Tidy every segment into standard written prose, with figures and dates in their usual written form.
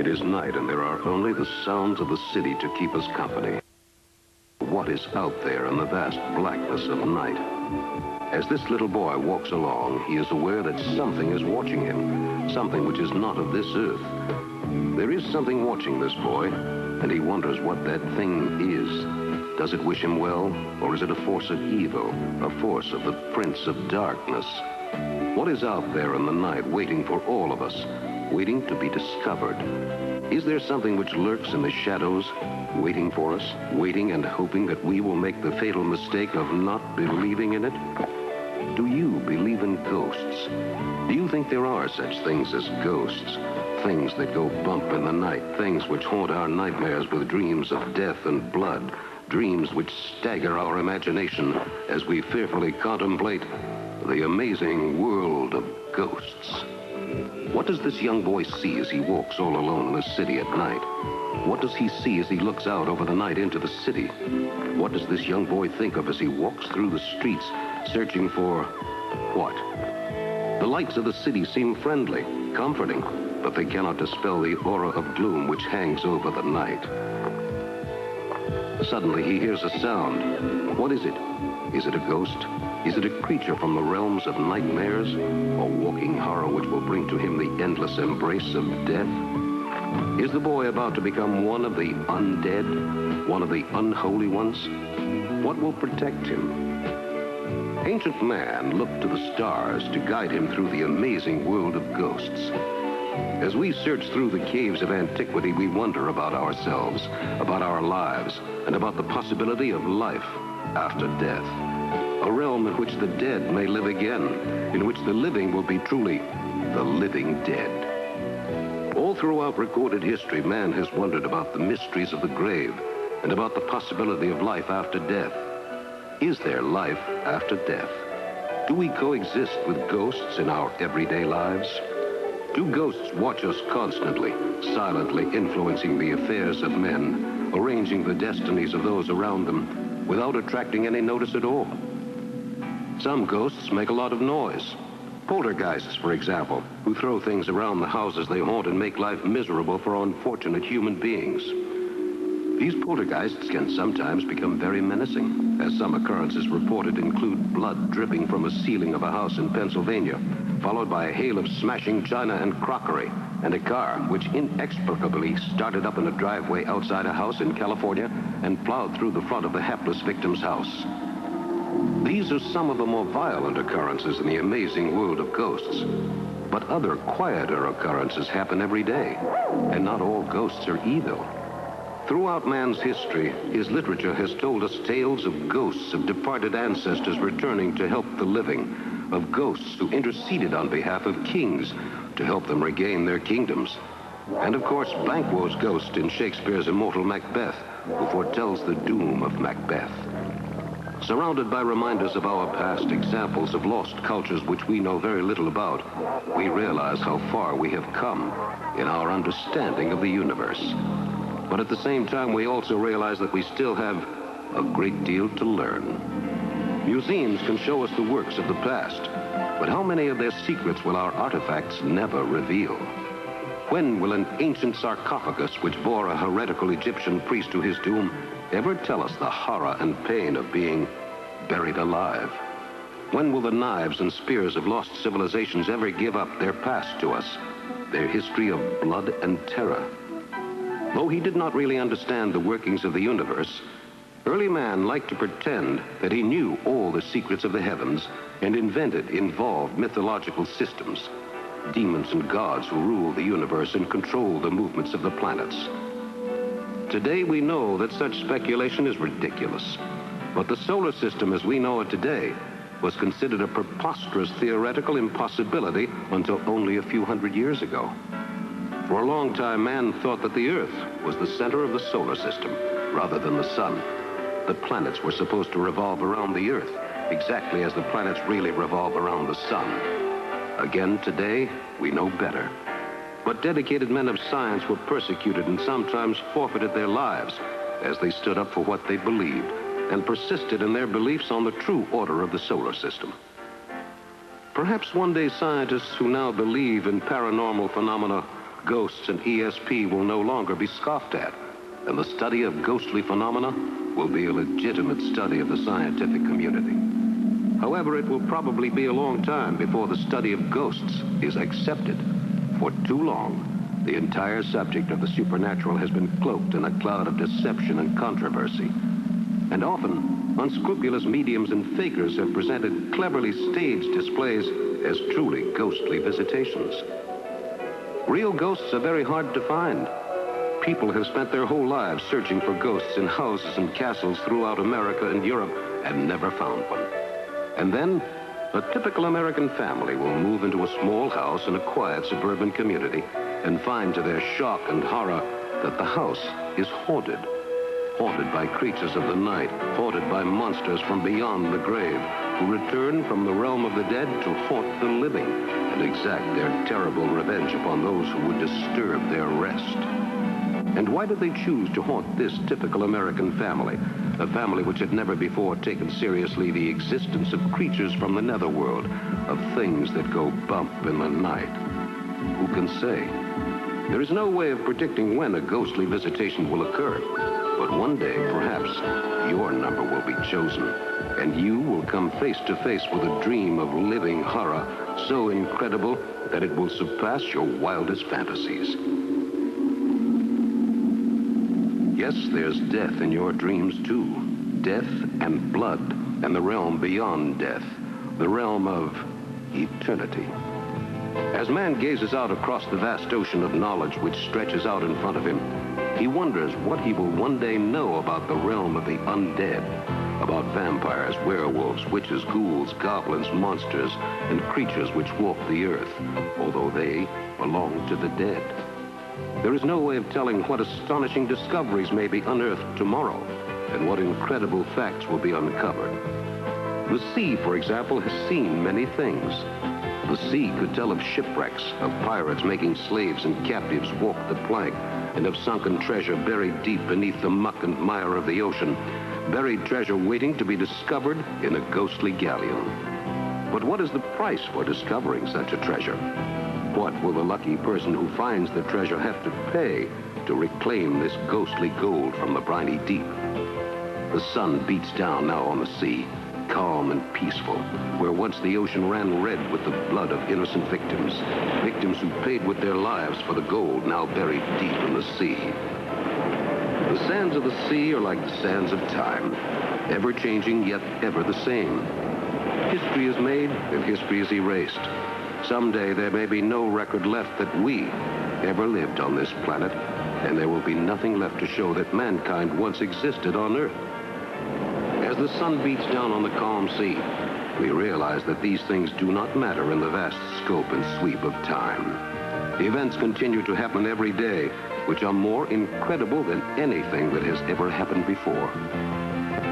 is night, and there are only the sounds of the city to keep us company. What is out there in the vast blackness of night? As this little boy walks along, he is aware that something is watching him, something which is not of this earth. There is something watching this boy, and he wonders what that thing is. Does it wish him well, or is it a force of evil, a force of the Prince of Darkness? What is out there in the night waiting for all of us, waiting to be discovered? Is there something which lurks in the shadows, waiting for us, waiting and hoping that we will make the fatal mistake of not believing in it? Do you believe in ghosts? Do you think there are such things as ghosts? Things that go bump in the night, things which haunt our nightmares with dreams of death and blood, dreams which stagger our imagination as we fearfully contemplate the amazing world of ghosts. What does this young boy see as he walks all alone in the city at night? What does he see as he looks out over the night into the city? What does this young boy think of as he walks through the streets, searching for what? The lights of the city seem friendly, comforting, but they cannot dispel the aura of gloom which hangs over the night. Suddenly he hears a sound. What is it? Is it a ghost? Is it a creature from the realms of nightmares? A walking horror which will bring to him the endless embrace of death? Is the boy about to become one of the undead? One of the unholy ones? What will protect him? Ancient man looked to the stars to guide him through the amazing world of ghosts. As we search through the caves of antiquity, we wonder about ourselves, about our lives, and about the possibility of life after death. A realm in which the dead may live again, in which the living will be truly the living dead. All throughout recorded history, man has wondered about the mysteries of the grave and about the possibility of life after death. Is there life after death? Do we coexist with ghosts in our everyday lives? Do ghosts watch us constantly, silently influencing the affairs of men, arranging the destinies of those around them, without attracting any notice at all? Some ghosts make a lot of noise. Poltergeists, for example, who throw things around the houses they haunt and make life miserable for unfortunate human beings. These poltergeists can sometimes become very menacing, as some occurrences reported include blood dripping from a ceiling of a house in Pennsylvania, followed by a hail of smashing china and crockery, and a car which inexplicably started up in a driveway outside a house in California and plowed through the front of the hapless victim's house. These are some of the more violent occurrences in the amazing world of ghosts. But other, quieter occurrences happen every day, and not all ghosts are evil. Throughout man's history, his literature has told us tales of ghosts of departed ancestors returning to help the living, of ghosts who interceded on behalf of kings to help them regain their kingdoms. And of course, Banquo's ghost in Shakespeare's immortal Macbeth, who foretells the doom of Macbeth. Surrounded by reminders of our past, examples of lost cultures which we know very little about, we realize how far we have come in our understanding of the universe. But at the same time, we also realize that we still have a great deal to learn. Museums can show us the works of the past, but how many of their secrets will our artifacts never reveal? When will an ancient sarcophagus which bore a heretical Egyptian priest to his doom ever tell us the horror and pain of being buried alive? When will the knives and spears of lost civilizations ever give up their past to us, their history of blood and terror? Though he did not really understand the workings of the universe, early man liked to pretend that he knew all the secrets of the heavens and invented involved mythological systems, demons and gods who rule the universe and control the movements of the planets. Today we know that such speculation is ridiculous, but the solar system as we know it today was considered a preposterous theoretical impossibility until only a few hundred years ago. For a long time, man thought that the Earth was the center of the solar system, rather than the sun. The planets were supposed to revolve around the Earth, exactly as the planets really revolve around the sun. Again, today, we know better. But dedicated men of science were persecuted and sometimes forfeited their lives as they stood up for what they believed and persisted in their beliefs on the true order of the solar system. Perhaps one day scientists who now believe in paranormal phenomena ghosts and ESP will no longer be scoffed at, and the study of ghostly phenomena will be a legitimate study of the scientific community. However, it will probably be a long time before the study of ghosts is accepted. For too long, the entire subject of the supernatural has been cloaked in a cloud of deception and controversy. And often, unscrupulous mediums and fakers have presented cleverly staged displays as truly ghostly visitations. Real ghosts are very hard to find. People have spent their whole lives searching for ghosts in houses and castles throughout America and Europe and never found one. And then, a typical American family will move into a small house in a quiet suburban community and find to their shock and horror that the house is haunted. Haunted by creatures of the night, haunted by monsters from beyond the grave, who return from the realm of the dead to haunt the living and exact their terrible revenge upon those who would disturb their rest. And why did they choose to haunt this typical American family? A family which had never before taken seriously the existence of creatures from the netherworld, of things that go bump in the night. Who can say? There is no way of predicting when a ghostly visitation will occur. But one day, perhaps, your number will be chosen, and you will come face to face with a dream of living horror so incredible that it will surpass your wildest fantasies. Yes, there's death in your dreams, too. Death and blood, and the realm beyond death, the realm of eternity. As man gazes out across the vast ocean of knowledge which stretches out in front of him, he wonders what he will one day know about the realm of the undead, about vampires, werewolves, witches, ghouls, goblins, monsters, and creatures which walk the earth, although they belong to the dead. There is no way of telling what astonishing discoveries may be unearthed tomorrow, and what incredible facts will be uncovered. The sea, for example, has seen many things. The sea could tell of shipwrecks, of pirates making slaves and captives walk the plank, and of sunken treasure buried deep beneath the muck and mire of the ocean, buried treasure waiting to be discovered in a ghostly galleon. But what is the price for discovering such a treasure? What will the lucky person who finds the treasure have to pay to reclaim this ghostly gold from the briny deep? The sun beats down now on the sea, calm and peaceful, where once the ocean ran red with the blood of innocent victims, victims who paid with their lives for the gold now buried deep in the sea. The sands of the sea are like the sands of time, ever-changing yet ever the same. History is made and history is erased. Someday there may be no record left that we ever lived on this planet, and there will be nothing left to show that mankind once existed on Earth. As the sun beats down on the calm sea, we realize that these things do not matter in the vast scope and sweep of time. The events continue to happen every day, which are more incredible than anything that has ever happened before.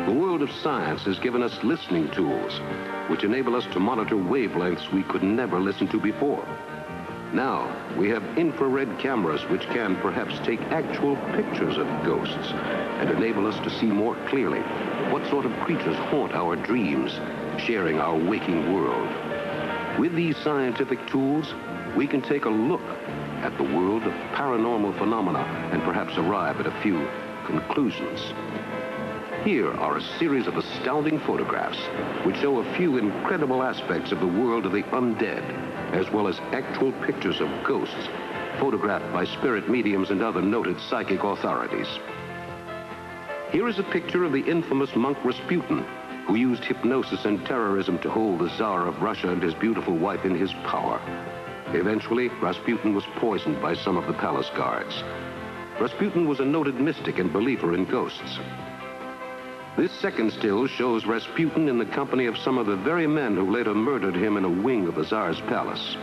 The world of science has given us listening tools, which enable us to monitor wavelengths we could never listen to before. Now, we have infrared cameras which can perhaps take actual pictures of ghosts and enable us to see more clearly what sort of creatures haunt our dreams, sharing our waking world. With these scientific tools, we can take a look at the world of paranormal phenomena and perhaps arrive at a few conclusions. Here are a series of astounding photographs which show a few incredible aspects of the world of the undead, as well as actual pictures of ghosts photographed by spirit mediums and other noted psychic authorities. Here is a picture of the infamous monk Rasputin, who used hypnosis and terrorism to hold the Tsar of Russia and his beautiful wife in his power. Eventually, Rasputin was poisoned by some of the palace guards. Rasputin was a noted mystic and believer in ghosts. This second still shows Rasputin in the company of some of the very men who later murdered him in a wing of the Tsar's palace.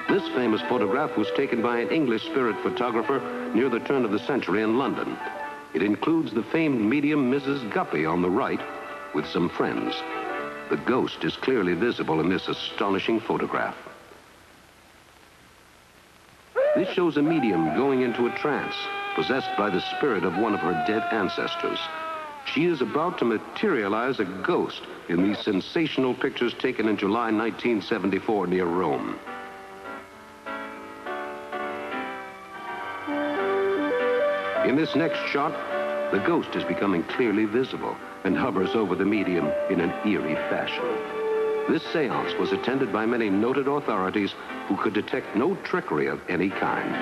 This famous photograph was taken by an English spirit photographer near the turn of the century in London. It includes the famed medium Mrs. Guppy on the right with some friends. The ghost is clearly visible in this astonishing photograph. This shows a medium going into a trance, possessed by the spirit of one of her dead ancestors. She is about to materialize a ghost in these sensational pictures taken in July 1974 near Rome. In this next shot, the ghost is becoming clearly visible and hovers over the medium in an eerie fashion. This seance was attended by many noted authorities who could detect no trickery of any kind.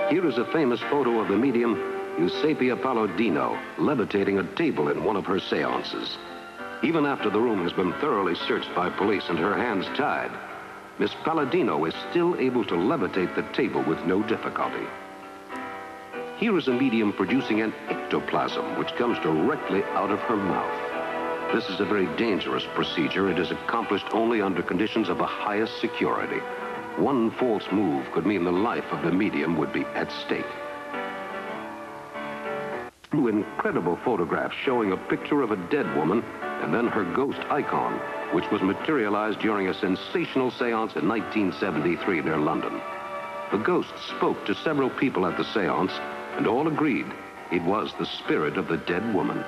Here is a famous photo of the medium Eusapia Palladino levitating a table in one of her seances. Even after the room has been thoroughly searched by police and her hands tied, Miss Palladino is still able to levitate the table with no difficulty. Here is a medium producing an ectoplasm which comes directly out of her mouth. This is a very dangerous procedure. It is accomplished only under conditions of the highest security. One false move could mean the life of the medium would be at stake. Two incredible photographs showing a picture of a dead woman and then her ghost icon, which was materialized during a sensational seance in 1973 near London. The ghost spoke to several people at the seance, and all agreed it was the spirit of the dead woman.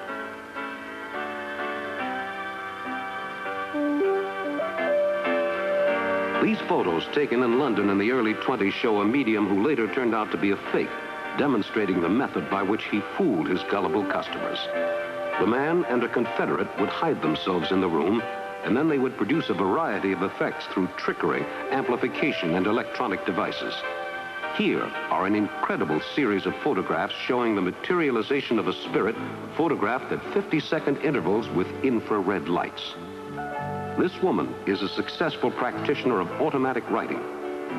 These photos taken in London in the early 20s show a medium who later turned out to be a fake, demonstrating the method by which he fooled his gullible customers. The man and a confederate would hide themselves in the room, and then they would produce a variety of effects through trickery, amplification, and electronic devices. Here are an incredible series of photographs showing the materialization of a spirit photographed at 50-second intervals with infrared lights. This woman is a successful practitioner of automatic writing.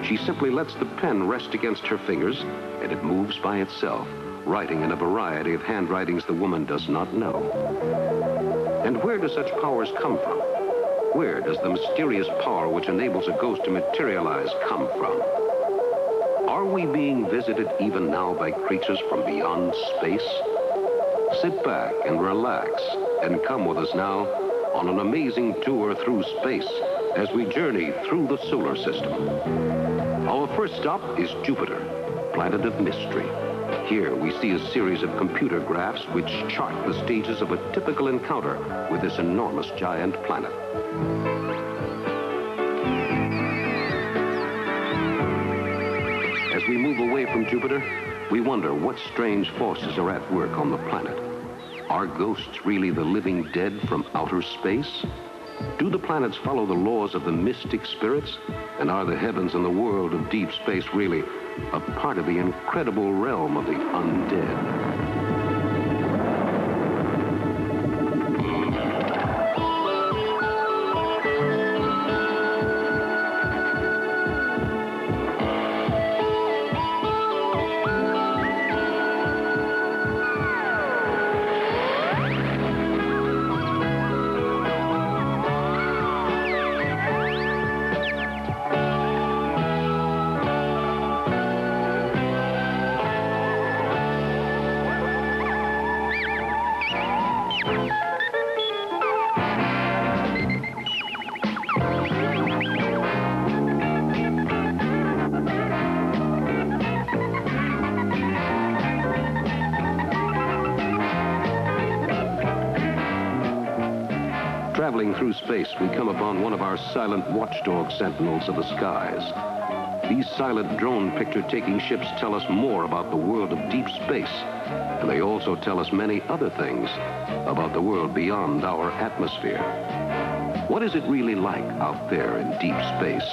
She simply lets the pen rest against her fingers, and it moves by itself, writing in a variety of handwritings the woman does not know. And where do such powers come from? Where does the mysterious power which enables a ghost to materialize come from? Are we being visited even now by creatures from beyond space? Sit back and relax and come with us now on an amazing tour through space as we journey through the solar system. Our first stop is Jupiter, planet of mystery. Here we see a series of computer graphs which chart the stages of a typical encounter with this enormous giant planet. As we move away from Jupiter, we wonder what strange forces are at work on the planet. Are ghosts really the living dead from outer space? Do the planets follow the laws of the mystic spirits? And are the heavens and the world of deep space really a part of the incredible realm of the undead? Traveling through space, we come upon one of our silent watchdog sentinels of the skies. These silent drone picture-taking ships tell us more about the world of deep space, and they also tell us many other things about the world beyond our atmosphere. What is it really like out there in deep space?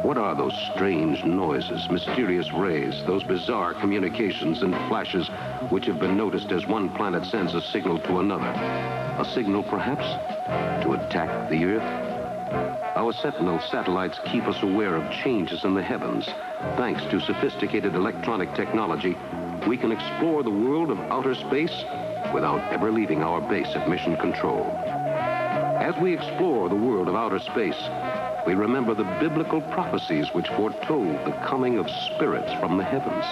What are those strange noises, mysterious rays, those bizarre communications and flashes which have been noticed as one planet sends a signal to another? A signal, perhaps, to attack the Earth? Our Sentinel satellites keep us aware of changes in the heavens. Thanks to sophisticated electronic technology, we can explore the world of outer space without ever leaving our base at Mission Control. As we explore the world of outer space, we remember the biblical prophecies which foretold the coming of spirits from the heavens.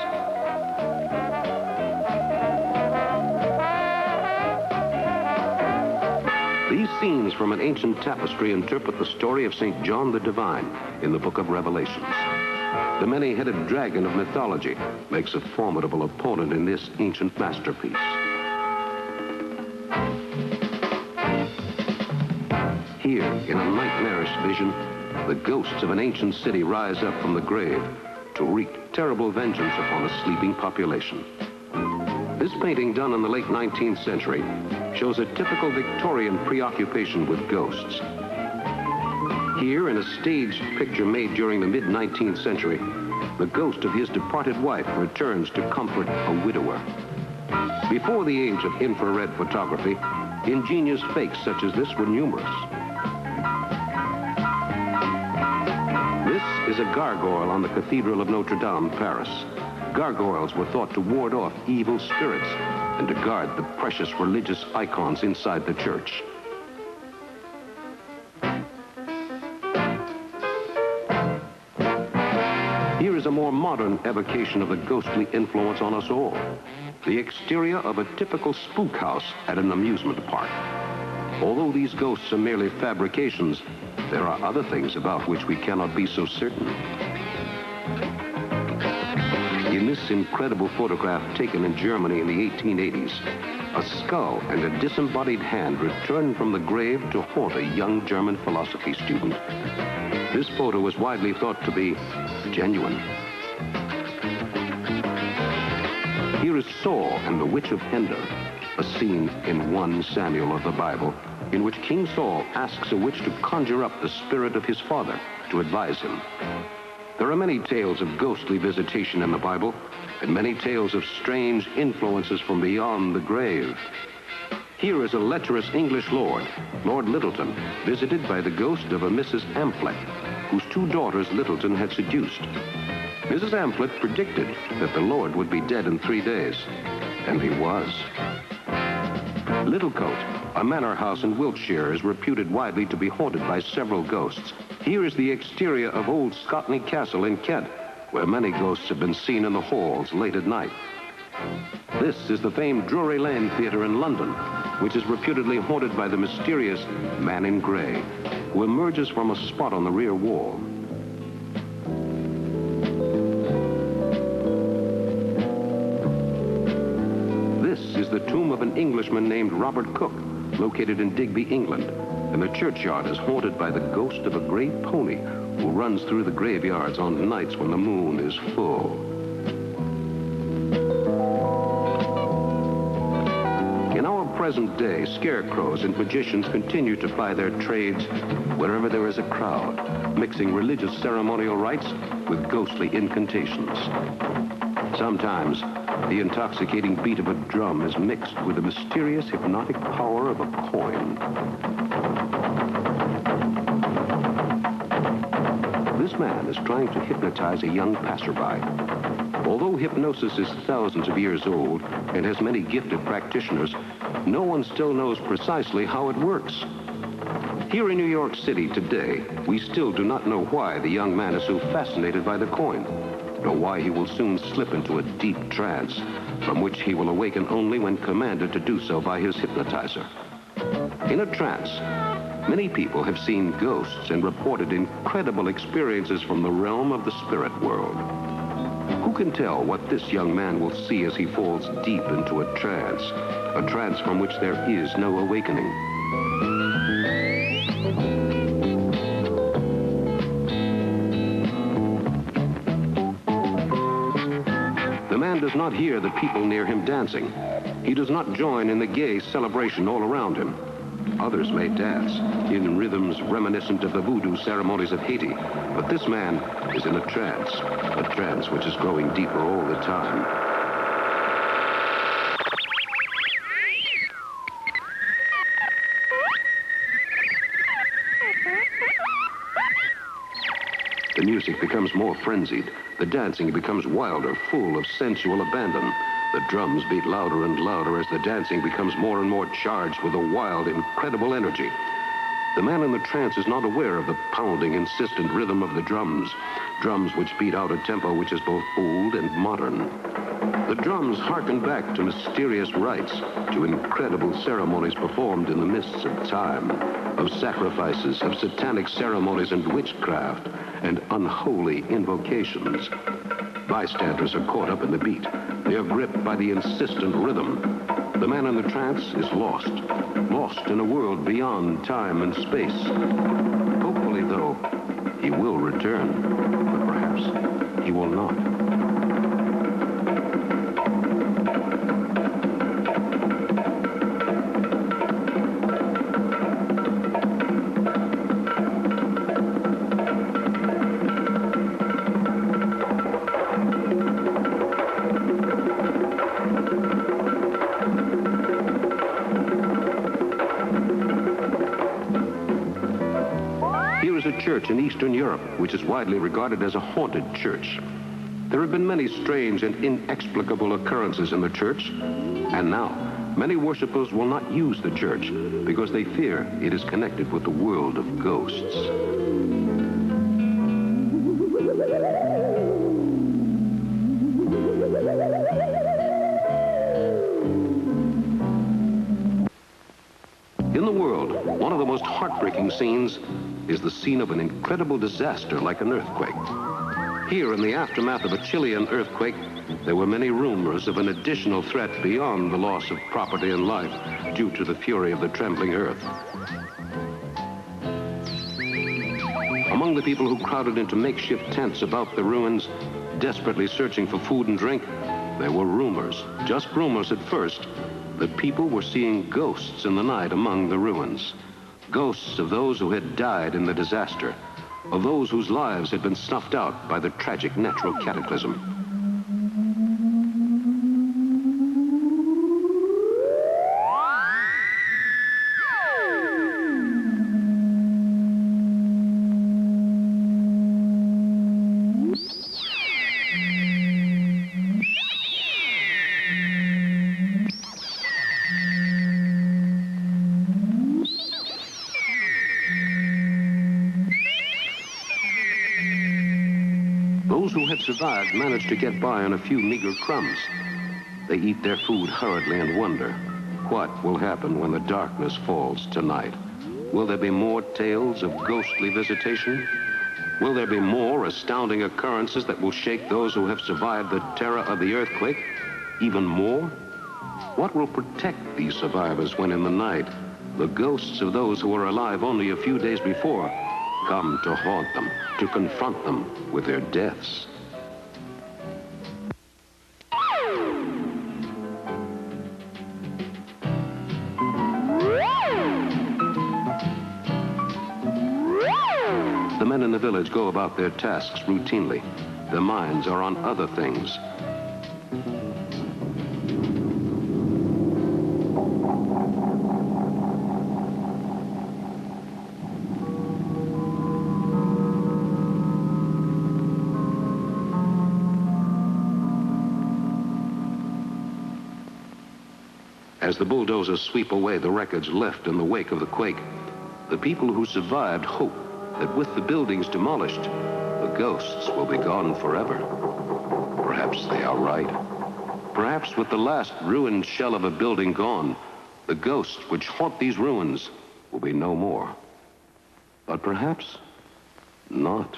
These scenes from an ancient tapestry interpret the story of St. John the Divine in the book of Revelations. The many-headed dragon of mythology makes a formidable opponent in this ancient masterpiece. Here, in a nightmarish vision, the ghosts of an ancient city rise up from the grave to wreak terrible vengeance upon a sleeping population. This painting, done in the late 19th century, shows a typical Victorian preoccupation with ghosts. Here, in a staged picture made during the mid-19th century, the ghost of his departed wife returns to comfort a widower. Before the age of infrared photography, ingenious fakes such as this were numerous. This is a gargoyle on the Cathedral of Notre Dame, Paris. Gargoyles were thought to ward off evil spirits and to guard the precious religious icons inside the church. Here is a more modern evocation of the ghostly influence on us all. The exterior of a typical spook house at an amusement park. Although these ghosts are merely fabrications, there are other things about which we cannot be so certain. In this incredible photograph taken in Germany in the 1880s, a skull and a disembodied hand return from the grave to haunt a young German philosophy student. This photo was widely thought to be genuine. Here is Saul and the Witch of Endor, a scene in 1 Samuel of the Bible, in which King Saul asks a witch to conjure up the spirit of his father to advise him. There are many tales of ghostly visitation in the Bible, and many tales of strange influences from beyond the grave. Here is a lecherous English lord, Lord Lyttelton, visited by the ghost of a Mrs. Amplet, whose 2 daughters Lyttelton had seduced. Mrs. Amplet predicted that the Lord would be dead in 3 days, and he was. Littlecote, a manor house in Wiltshire, is reputed widely to be haunted by several ghosts. Here is the exterior of old Scotney Castle in Kent, where many ghosts have been seen in the halls late at night. This is the famed Drury Lane Theatre in London, which is reputedly haunted by the mysterious Man in Grey, who emerges from a spot on the rear wall. This is the tomb of an Englishman named Robert Cook, located in Digby, England, and the churchyard is haunted by the ghost of a gray pony who runs through the graveyards on nights when the moon is full. In our present day, scarecrows and magicians continue to ply their trades wherever there is a crowd, mixing religious ceremonial rites with ghostly incantations. Sometimes, the intoxicating beat of a drum is mixed with the mysterious hypnotic power of a coin. This man is trying to hypnotize a young passerby. Although hypnosis is thousands of years old and has many gifted practitioners, no one still knows precisely how it works. Here in New York City today, we still do not know why the young man is so fascinated by the coin, nor why he will soon slip into a deep trance, from which he will awaken only when commanded to do so by his hypnotizer. In a trance, many people have seen ghosts and reported incredible experiences from the realm of the spirit world. Who can tell what this young man will see as he falls deep into a trance from which there is no awakening? The man does not hear the people near him dancing. He does not join in the gay celebration all around him. Others may dance in rhythms reminiscent of the voodoo ceremonies of Haiti, but this man is in a trance which is growing deeper all the time. The music becomes more frenzied. The dancing becomes wilder, full of sensual abandon. The drums beat louder and louder as the dancing becomes more and more charged with a wild, incredible energy. The man in the trance is not aware of the pounding, insistent rhythm of the drums which beat out a tempo which is both old and modern. The drums hearken back to mysterious rites, to incredible ceremonies performed in the mists of time, of sacrifices, of satanic ceremonies and witchcraft, and unholy invocations. Bystanders are caught up in the beat. They are gripped by the insistent rhythm. The man in the trance is lost in a world beyond time and space. Hopefully, though, he will return, but perhaps he will not. Here is a church in Eastern Europe, which is widely regarded as a haunted church. There have been many strange and inexplicable occurrences in the church, and now many worshippers will not use the church because they fear it is connected with the world of ghosts. In the world, one of the most heartbreaking scenes is the scene of an incredible disaster like an earthquake. Here, in the aftermath of a Chilean earthquake, there were many rumors of an additional threat beyond the loss of property and life due to the fury of the trembling earth. Among the people who crowded into makeshift tents about the ruins, desperately searching for food and drink, there were rumors, just rumors at first, that people were seeing ghosts in the night among the ruins. Ghosts of those who had died in the disaster, of those whose lives had been snuffed out by the tragic natural cataclysm. Those who had survived managed to get by on a few meager crumbs. They eat their food hurriedly and wonder, what will happen when the darkness falls tonight? Will there be more tales of ghostly visitation? Will there be more astounding occurrences that will shake those who have survived the terror of the earthquake? Even more? What will protect these survivors when in the night, the ghosts of those who were alive only a few days before come to haunt them, to confront them with their deaths? The men in the village go about their tasks routinely. Their minds are on other things. As the bulldozers sweep away the wreckage left in the wake of the quake, the people who survived hope that with the buildings demolished, the ghosts will be gone forever. Perhaps they are right. Perhaps with the last ruined shell of a building gone, the ghosts which haunt these ruins will be no more. But perhaps not.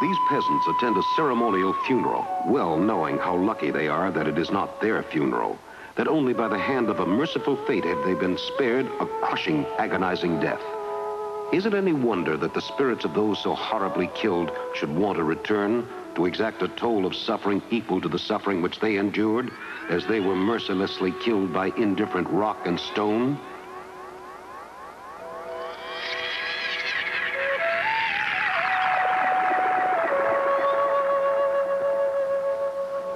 These peasants attend a ceremonial funeral, well knowing how lucky they are that it is not their funeral, that only by the hand of a merciful fate have they been spared a crushing, agonizing death. Is it any wonder that the spirits of those so horribly killed should want to return, to exact a toll of suffering equal to the suffering which they endured, as they were mercilessly killed by indifferent rock and stone?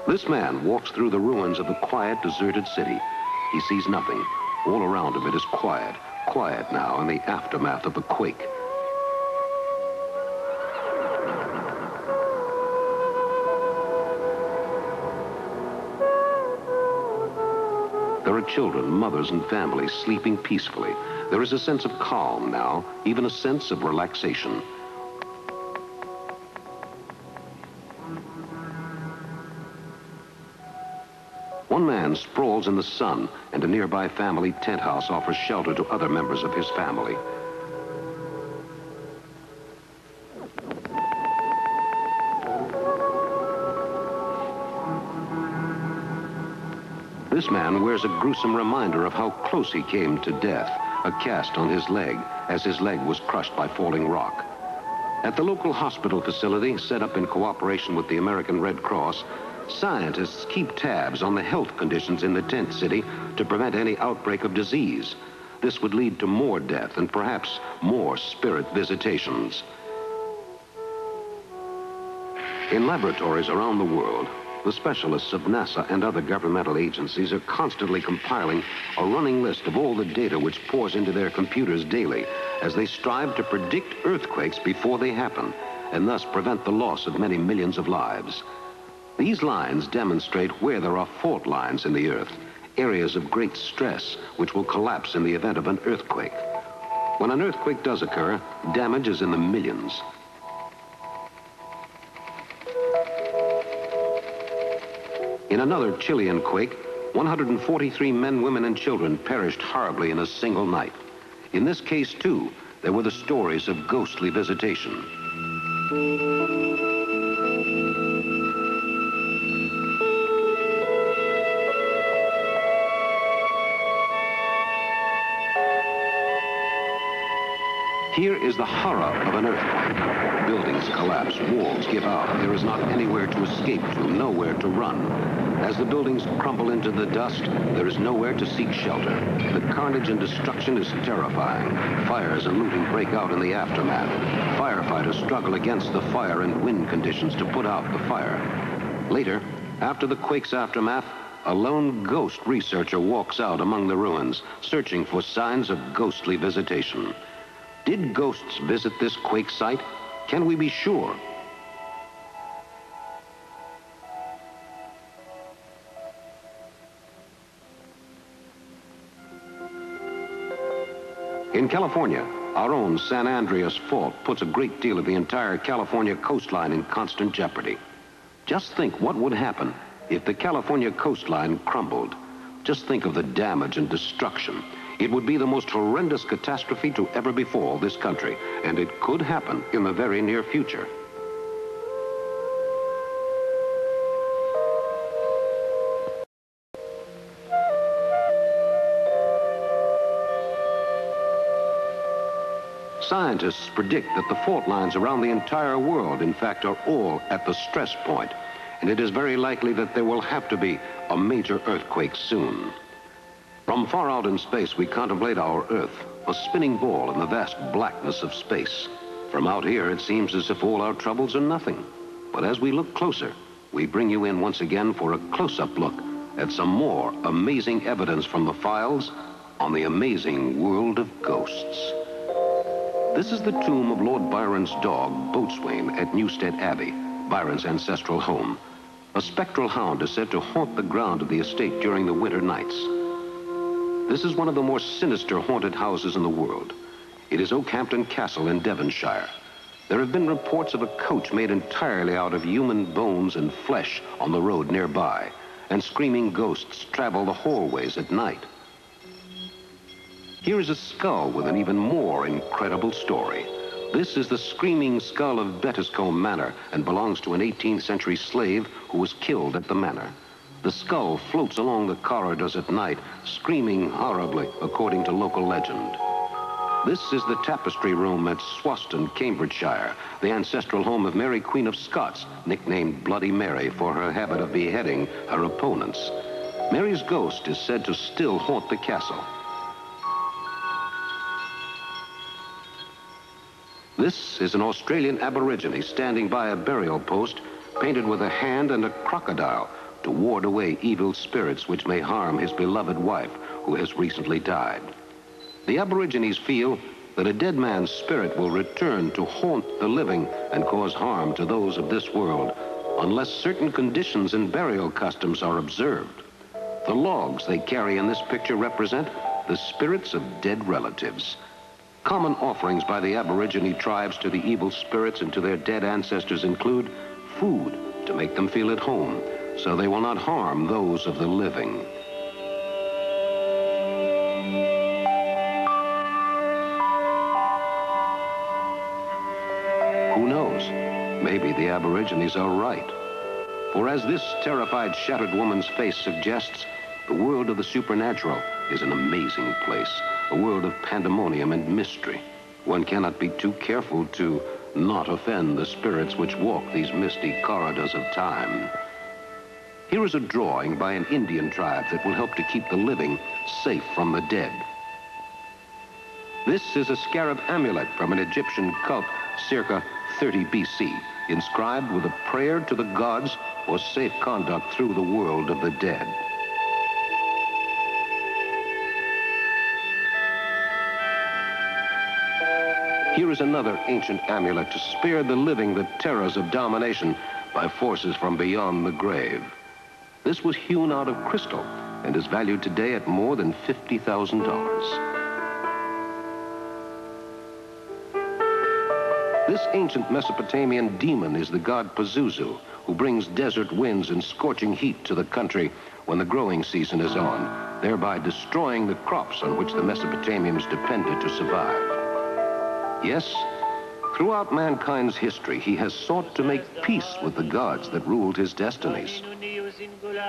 This man walks through the ruins of the quiet, deserted city. He sees nothing. All around him it is quiet, quiet now in the aftermath of the quake. The There are children, mothers, and families sleeping peacefully. There is a sense of calm now, even a sense of relaxation. One man sprawls in the sun, and a nearby family tent house offers shelter to other members of his family. This man wears a gruesome reminder of how close he came to death, a cast on his leg, as his leg was crushed by falling rock. At the local hospital facility, set up in cooperation with the American Red Cross, scientists keep tabs on the health conditions in the tent city to prevent any outbreak of disease. This would lead to more death and perhaps more spirit visitations. In laboratories around the world, the specialists of NASA and other governmental agencies are constantly compiling a running list of all the data which pours into their computers daily as they strive to predict earthquakes before they happen and thus prevent the loss of many millions of lives. These lines demonstrate where there are fault lines in the earth, areas of great stress which will collapse in the event of an earthquake. When an earthquake does occur, damage is in the millions. In another Chilean quake, 143 men, women, and children perished horribly in a single night. In this case, too, there were the stories of ghostly visitation. Here is the horror of an earthquake. Buildings collapse, walls give out. There is not anywhere to escape to, nowhere to run. As the buildings crumble into the dust, there is nowhere to seek shelter. The carnage and destruction is terrifying. Fires and looting break out in the aftermath. Firefighters struggle against the fire and wind conditions to put out the fire. Later, after the quake's aftermath, a lone ghost researcher walks out among the ruins, searching for signs of ghostly visitation. Did ghosts visit this quake site? Can we be sure? In California, our own San Andreas Fault puts a great deal of the entire California coastline in constant jeopardy. Just think what would happen if the California coastline crumbled. Just think of the damage and destruction. It would be the most horrendous catastrophe to ever befall this country, and it could happen in the very near future. Scientists predict that the fault lines around the entire world, in fact, are all at the stress point, and it is very likely that there will have to be a major earthquake soon. From far out in space, we contemplate our Earth, a spinning ball in the vast blackness of space. From out here, it seems as if all our troubles are nothing. But as we look closer, we bring you in once again for a close-up look at some more amazing evidence from the files on the amazing world of ghosts. This is the tomb of Lord Byron's dog, Boatswain, at Newstead Abbey, Byron's ancestral home. A spectral hound is said to haunt the ground of the estate during the winter nights. This is one of the more sinister haunted houses in the world. It is Oakhampton Castle in Devonshire. There have been reports of a coach made entirely out of human bones and flesh on the road nearby, and screaming ghosts travel the hallways at night. Here is a skull with an even more incredible story. This is the screaming skull of Bettiscombe Manor and belongs to an 18th century slave who was killed at the manor. The skull floats along the corridors at night, screaming horribly, according to local legend. This is the tapestry room at Swaston, Cambridgeshire, the ancestral home of Mary, Queen of Scots, nicknamed Bloody Mary for her habit of beheading her opponents. Mary's ghost is said to still haunt the castle. This is an Australian Aborigine standing by a burial post painted with a hand and a crocodile to ward away evil spirits which may harm his beloved wife who has recently died. The Aborigines feel that a dead man's spirit will return to haunt the living and cause harm to those of this world unless certain conditions and burial customs are observed. The logs they carry in this picture represent the spirits of dead relatives. Common offerings by the Aborigine tribes to the evil spirits and to their dead ancestors include food to make them feel at home, so they will not harm those of the living. Who knows? Maybe the Aborigines are right. For as this terrified, shattered woman's face suggests, the world of the supernatural is an amazing place, a world of pandemonium and mystery. One cannot be too careful to not offend the spirits which walk these misty corridors of time. Here is a drawing by an Indian tribe that will help to keep the living safe from the dead. This is a scarab amulet from an Egyptian cult circa 30 BC, inscribed with a prayer to the gods for safe conduct through the world of the dead. Here is another ancient amulet to spare the living the terrors of domination by forces from beyond the grave. This was hewn out of crystal and is valued today at more than $50,000. This ancient Mesopotamian demon is the god Pazuzu, who brings desert winds and scorching heat to the country when the growing season is on, thereby destroying the crops on which the Mesopotamians depended to survive. Yes, throughout mankind's history, he has sought to make peace with the gods that ruled his destinies.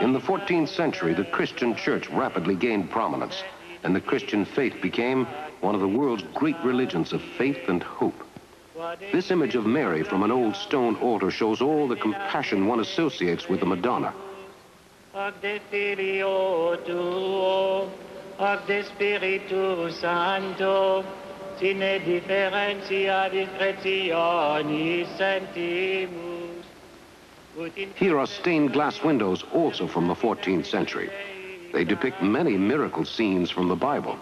In the 14th century, the Christian church rapidly gained prominence, and the Christian faith became one of the world's great religions of faith and hope. This image of Mary from an old stone altar shows all the compassion one associates with the Madonna. Ac de Filio tuo, ac de Spiritu Santo, sine differentia discretionis sentimus. Here are stained glass windows also from the 14th century. They depict many miracle scenes from the Bible.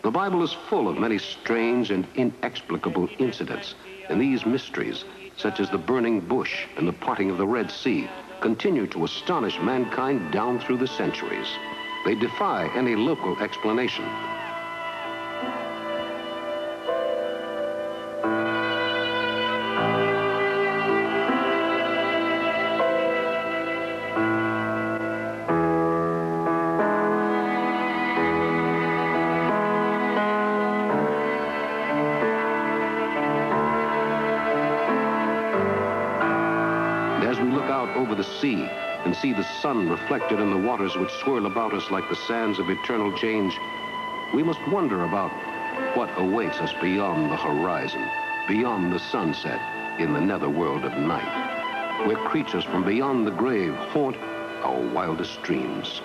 The Bible is full of many strange and inexplicable incidents, and these mysteries, such as the burning bush and the parting of the Red Sea, continue to astonish mankind down through the centuries. They defy any local explanation. Over the sea and see the sun reflected in the waters which swirl about us like the sands of eternal change, we must wonder about what awaits us beyond the horizon, beyond the sunset, in the netherworld of night, where creatures from beyond the grave haunt our wildest dreams.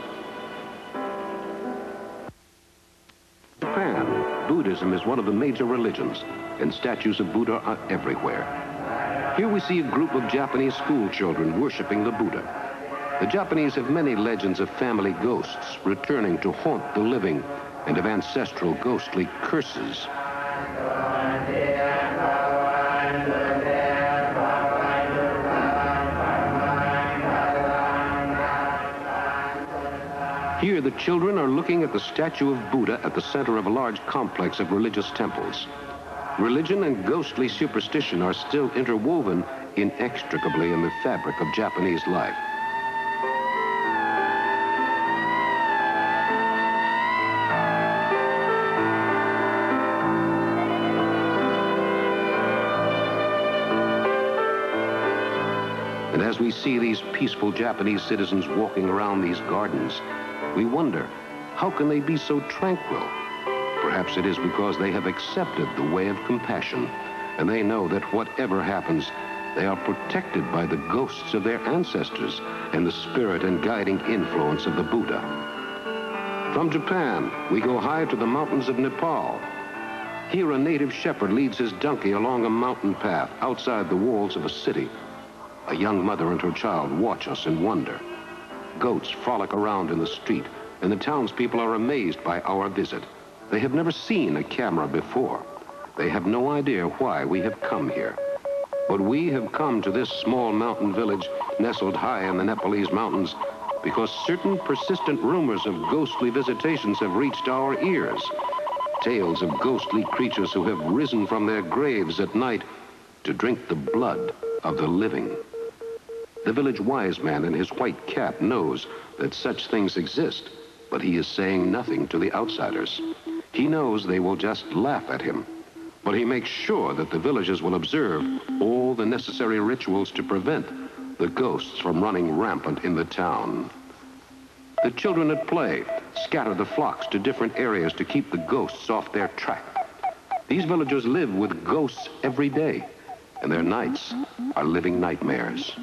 Japan, Buddhism is one of the major religions, and statues of Buddha are everywhere. Here we see a group of Japanese school children worshiping the Buddha. The Japanese have many legends of family ghosts returning to haunt the living and of ancestral ghostly curses. Here the children are looking at the statue of Buddha at the center of a large complex of religious temples. Religion and ghostly superstition are still interwoven inextricably in the fabric of Japanese life. And as we see these peaceful Japanese citizens walking around these gardens, we wonder, how can they be so tranquil? Perhaps it is because they have accepted the way of compassion, and they know that whatever happens, they are protected by the ghosts of their ancestors and the spirit and guiding influence of the Buddha. From Japan, we go high to the mountains of Nepal. Here, a native shepherd leads his donkey along a mountain path outside the walls of a city. A young mother and her child watch us in wonder. Goats frolic around in the street, and the townspeople are amazed by our visit. They have never seen a camera before. They have no idea why we have come here. But we have come to this small mountain village nestled high in the Nepalese mountains because certain persistent rumors of ghostly visitations have reached our ears. Tales of ghostly creatures who have risen from their graves at night to drink the blood of the living. The village wise man in his white cap knows that such things exist, but he is saying nothing to the outsiders. He knows they will just laugh at him, but he makes sure that the villagers will observe all the necessary rituals to prevent the ghosts from running rampant in the town. The children at play scatter the flocks to different areas to keep the ghosts off their track. These villagers live with ghosts every day, and their nights are living nightmares.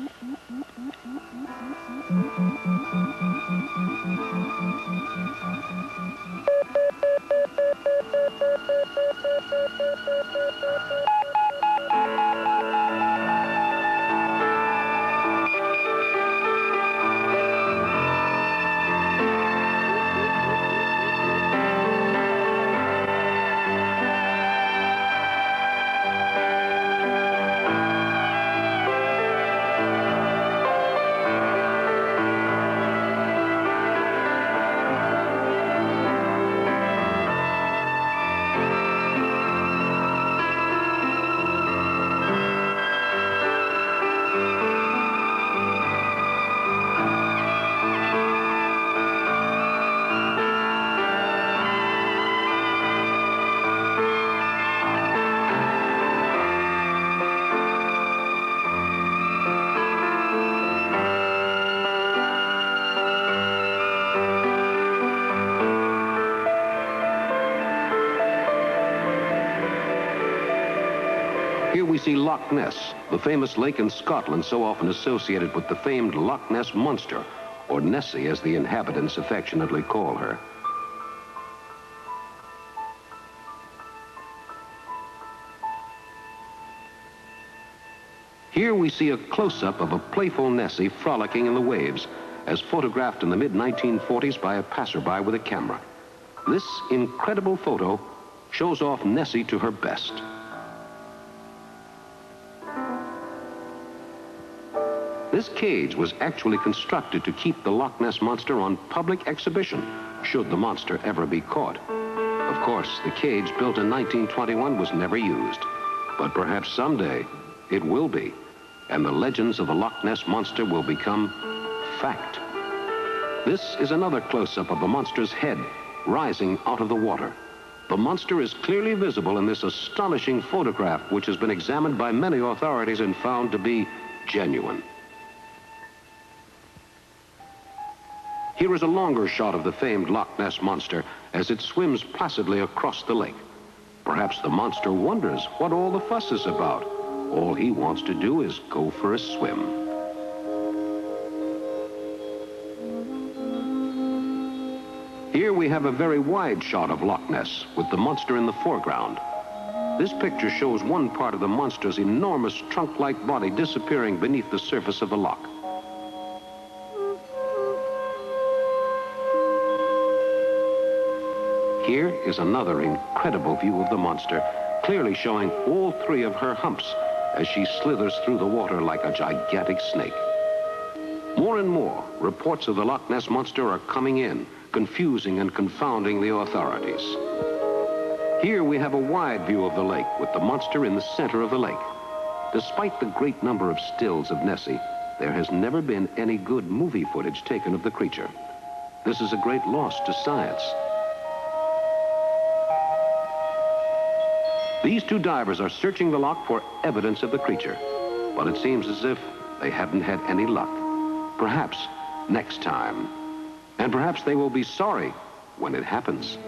Here we see Loch Ness, the famous lake in Scotland so often associated with the famed Loch Ness Monster, or Nessie as the inhabitants affectionately call her. Here we see a close-up of a playful Nessie frolicking in the waves, as photographed in the mid-1940s by a passerby with a camera. This incredible photo shows off Nessie to her best. This cage was actually constructed to keep the Loch Ness Monster on public exhibition, should the monster ever be caught. Of course, the cage built in 1921 was never used, but perhaps someday it will be, and the legends of the Loch Ness Monster will become fact. This is another close-up of the monster's head rising out of the water. The monster is clearly visible in this astonishing photograph, which has been examined by many authorities and found to be genuine. Here is a longer shot of the famed Loch Ness Monster as it swims placidly across the lake. Perhaps the monster wonders what all the fuss is about. All he wants to do is go for a swim. Here we have a very wide shot of Loch Ness with the monster in the foreground. This picture shows one part of the monster's enormous trunk-like body disappearing beneath the surface of the loch. Here is another incredible view of the monster, clearly showing all three of her humps as she slithers through the water like a gigantic snake. More and more reports of the Loch Ness Monster are coming in, confusing and confounding the authorities. Here we have a wide view of the lake with the monster in the center of the lake. Despite the great number of stills of Nessie, there has never been any good movie footage taken of the creature. This is a great loss to science. These two divers are searching the loch for evidence of the creature, but it seems as if they haven't had any luck. Perhaps next time. And perhaps they will be sorry when it happens.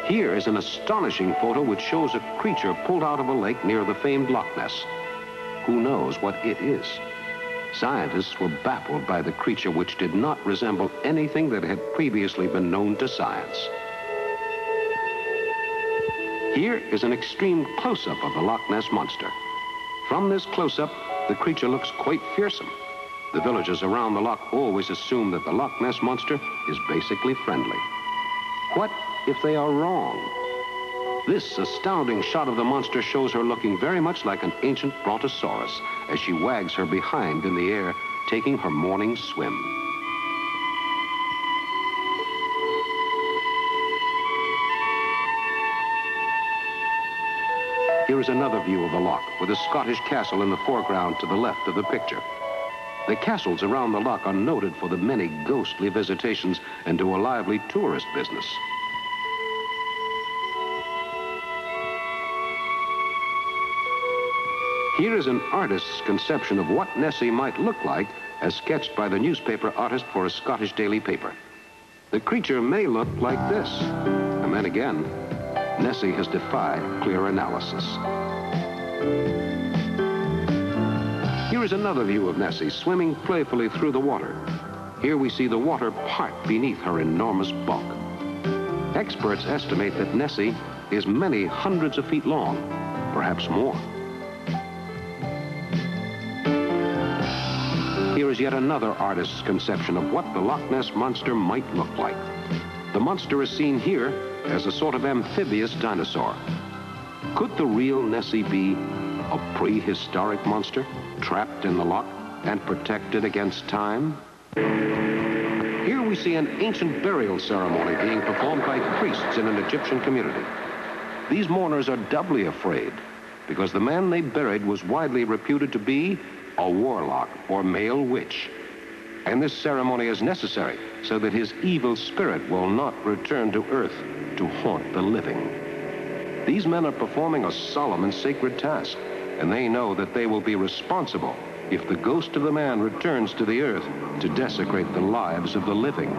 Here is an astonishing photo which shows a creature pulled out of a lake near the famed Loch Ness. Who knows what it is? Scientists were baffled by the creature, which did not resemble anything that had previously been known to science. Here is an extreme close-up of the Loch Ness Monster. From this close-up, the creature looks quite fearsome. The villagers around the loch always assume that the Loch Ness Monster is basically friendly. What if they are wrong? This astounding shot of the monster shows her looking very much like an ancient brontosaurus as she wags her behind in the air, taking her morning swim. Here is another view of the loch, with a Scottish castle in the foreground to the left of the picture. The castles around the loch are noted for the many ghostly visitations and to a lively tourist business. Here is an artist's conception of what Nessie might look like as sketched by the newspaper artist for a Scottish daily paper. The creature may look like this, and then again, Nessie has defied clear analysis. Here is another view of Nessie swimming playfully through the water. Here we see the water part beneath her enormous bulk. Experts estimate that Nessie is many hundreds of feet long, perhaps more. Here is yet another artist's conception of what the Loch Ness Monster might look like. The monster is seen here as a sort of amphibious dinosaur. Could the real Nessie be a prehistoric monster trapped in the loch and protected against time? Here we see an ancient burial ceremony being performed by priests in an Egyptian community. These mourners are doubly afraid because the man they buried was widely reputed to be a warlock or male witch. And this ceremony is necessary so that his evil spirit will not return to earth to haunt the living. These men are performing a solemn and sacred task, and they know that they will be responsible if the ghost of the man returns to the earth to desecrate the lives of the living.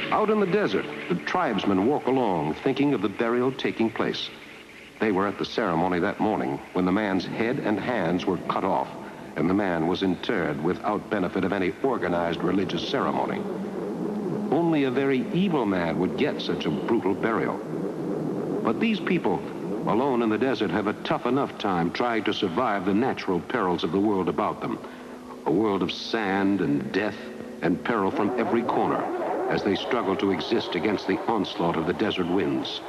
Out in the desert, the tribesmen walk along, thinking of the burial taking place. They were at the ceremony that morning when the man's head and hands were cut off, and the man was interred without benefit of any organized religious ceremony. Only a very evil man would get such a brutal burial. But these people, alone in the desert, have a tough enough time trying to survive the natural perils of the world about them. A world of sand and death and peril from every corner, as they struggle to exist against the onslaught of the desert winds.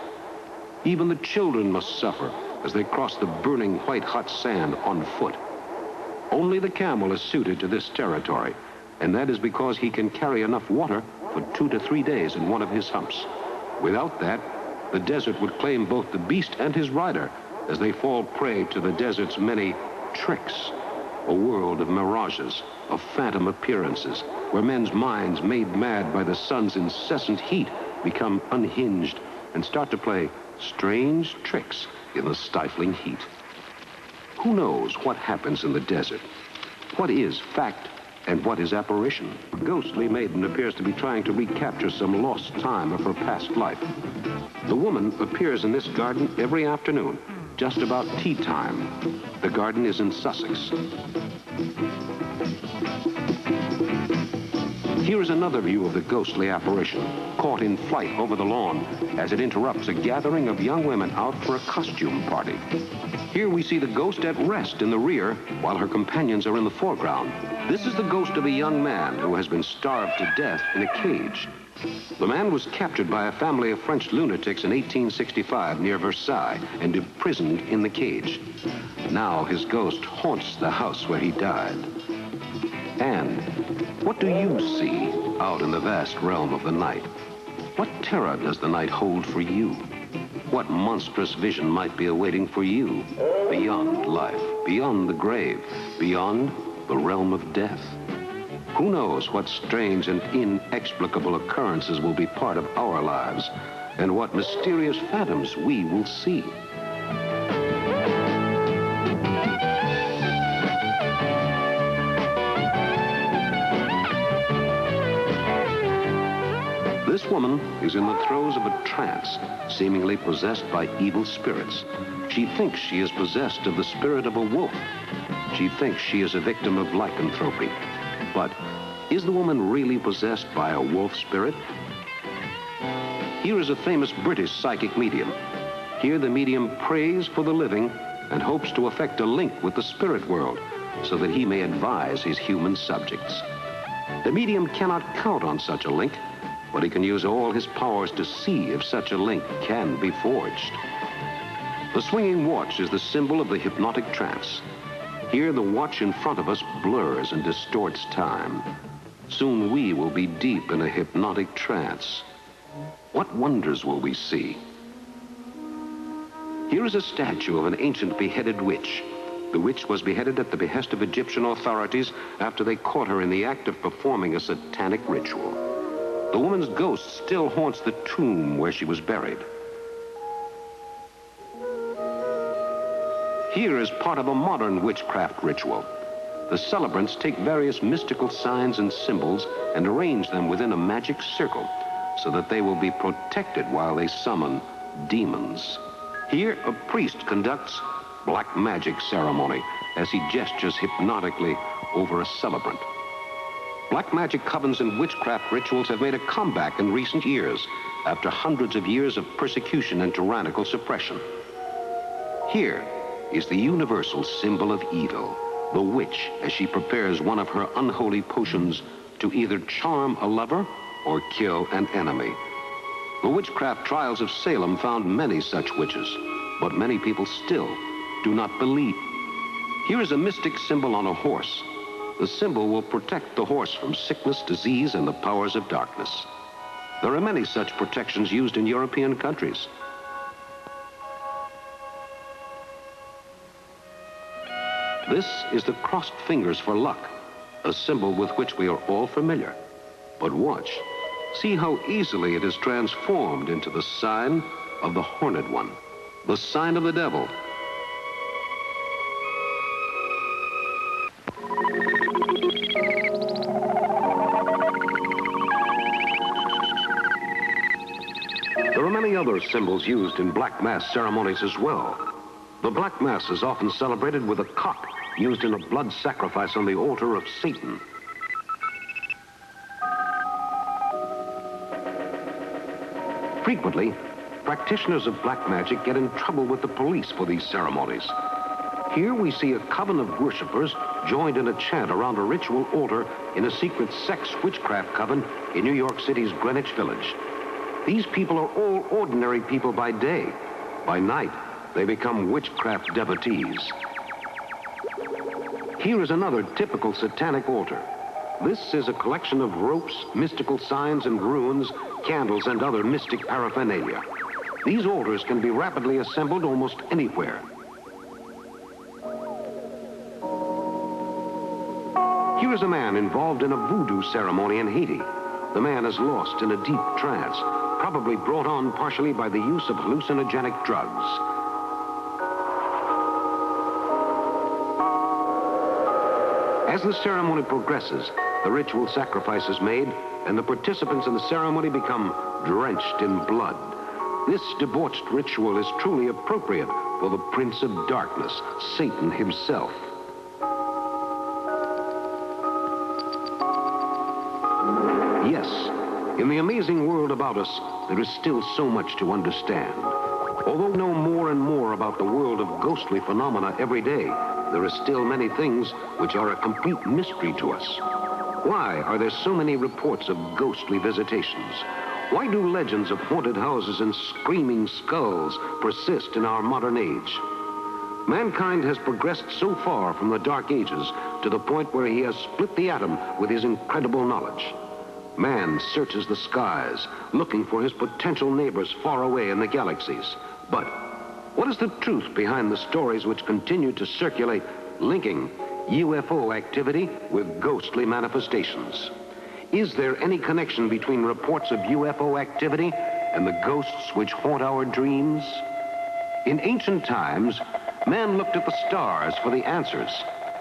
Even the children must suffer as they cross the burning white-hot sand on foot. Only the camel is suited to this territory, and that is because he can carry enough water for 2 to 3 days in one of his humps. Without that, the desert would claim both the beast and his rider as they fall prey to the desert's many tricks. A world of mirages, of phantom appearances, where men's minds, made mad by the sun's incessant heat, become unhinged and start to play strange tricks in the stifling heat. Who knows what happens in the desert? What is fact and what is apparition? A ghostly maiden appears to be trying to recapture some lost time of her past life. The woman appears in this garden every afternoon, just about tea time. The garden is in Sussex. Here is another view of the ghostly apparition, caught in flight over the lawn as it interrupts a gathering of young women out for a costume party. Here we see the ghost at rest in the rear while her companions are in the foreground. This is the ghost of a young man who has been starved to death in a cage. The man was captured by a family of French lunatics in 1865 near Versailles and imprisoned in the cage. Now his ghost haunts the house where he died. And what do you see out in the vast realm of the night? What terror does the night hold for you? What monstrous vision might be awaiting for you beyond life, beyond the grave, beyond the realm of death? Who knows what strange and inexplicable occurrences will be part of our lives, and what mysterious phantoms we will see? This woman is in the throes of a trance, seemingly possessed by evil spirits. She thinks she is possessed of the spirit of a wolf. She thinks she is a victim of lycanthropy. But is the woman really possessed by a wolf spirit? Here is a famous British psychic medium. Here the medium prays for the living and hopes to effect a link with the spirit world so that he may advise his human subjects. The medium cannot count on such a link, but he can use all his powers to see if such a link can be forged. The swinging watch is the symbol of the hypnotic trance. Here the watch in front of us blurs and distorts time. Soon we will be deep in a hypnotic trance. What wonders will we see? Here is a statue of an ancient beheaded witch. The witch was beheaded at the behest of Egyptian authorities after they caught her in the act of performing a satanic ritual. The woman's ghost still haunts the tomb where she was buried. Here is part of a modern witchcraft ritual. The celebrants take various mystical signs and symbols and arrange them within a magic circle so that they will be protected while they summon demons. Here, a priest conducts black magic ceremony as he gestures hypnotically over a celebrant. Black magic covens and witchcraft rituals have made a comeback in recent years after hundreds of years of persecution and tyrannical suppression. Here is the universal symbol of evil, the witch, as she prepares one of her unholy potions to either charm a lover or kill an enemy. The witchcraft trials of Salem found many such witches, but many people still do not believe. Here is a mystic symbol on a horse. The symbol will protect the horse from sickness, disease, and the powers of darkness. There are many such protections used in European countries. This is the crossed fingers for luck, a symbol with which we are all familiar. But watch, see how easily it is transformed into the sign of the horned one, the sign of the devil. There are many other symbols used in Black Mass ceremonies as well. The Black Mass is often celebrated with a cock used in a blood sacrifice on the altar of Satan. Frequently, practitioners of black magic get in trouble with the police for these ceremonies. Here we see a coven of worshipers joined in a chant around a ritual altar in a secret sex witchcraft coven in New York City's Greenwich Village. These people are all ordinary people by day. By night, they become witchcraft devotees. Here is another typical satanic altar. This is a collection of ropes, mystical signs and runes, candles, and other mystic paraphernalia. These altars can be rapidly assembled almost anywhere. Here is a man involved in a voodoo ceremony in Haiti. The man is lost in a deep trance, probably brought on partially by the use of hallucinogenic drugs. As the ceremony progresses, the ritual sacrifice is made, and the participants in the ceremony become drenched in blood. This debauched ritual is truly appropriate for the Prince of Darkness, Satan himself. Yes, in the amazing world about us, there is still so much to understand. Although we know more and more about the world of ghostly phenomena every day, there are still many things which are a complete mystery to us. Why are there so many reports of ghostly visitations? Why do legends of haunted houses and screaming skulls persist in our modern age? Mankind has progressed so far from the Dark Ages to the point where he has split the atom with his incredible knowledge. Man searches the skies, looking for his potential neighbors far away in the galaxies. But what is the truth behind the stories which continue to circulate, linking UFO activity with ghostly manifestations? Is there any connection between reports of UFO activity and the ghosts which haunt our dreams? In ancient times, man looked at the stars for the answers.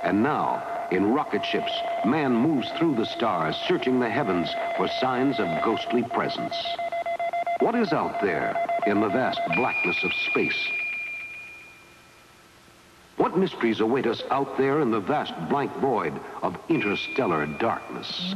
And now, in rocket ships, man moves through the stars, searching the heavens for signs of ghostly presence. What is out there in the vast blackness of space? What mysteries await us out there in the vast blank void of interstellar darkness?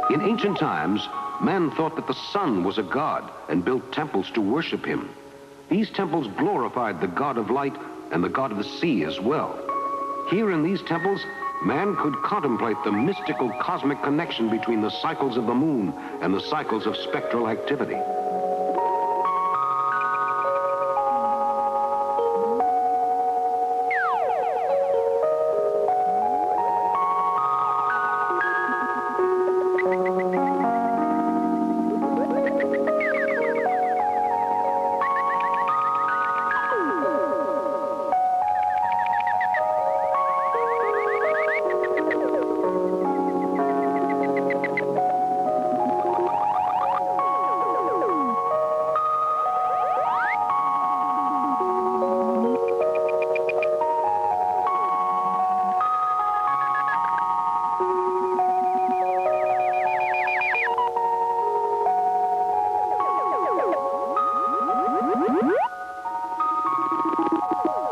In ancient times, man thought that the sun was a god and built temples to worship him. These temples glorified the god of light and the god of the sea as well. Here in these temples, man could contemplate the mystical cosmic connection between the cycles of the moon and the cycles of spectral activity.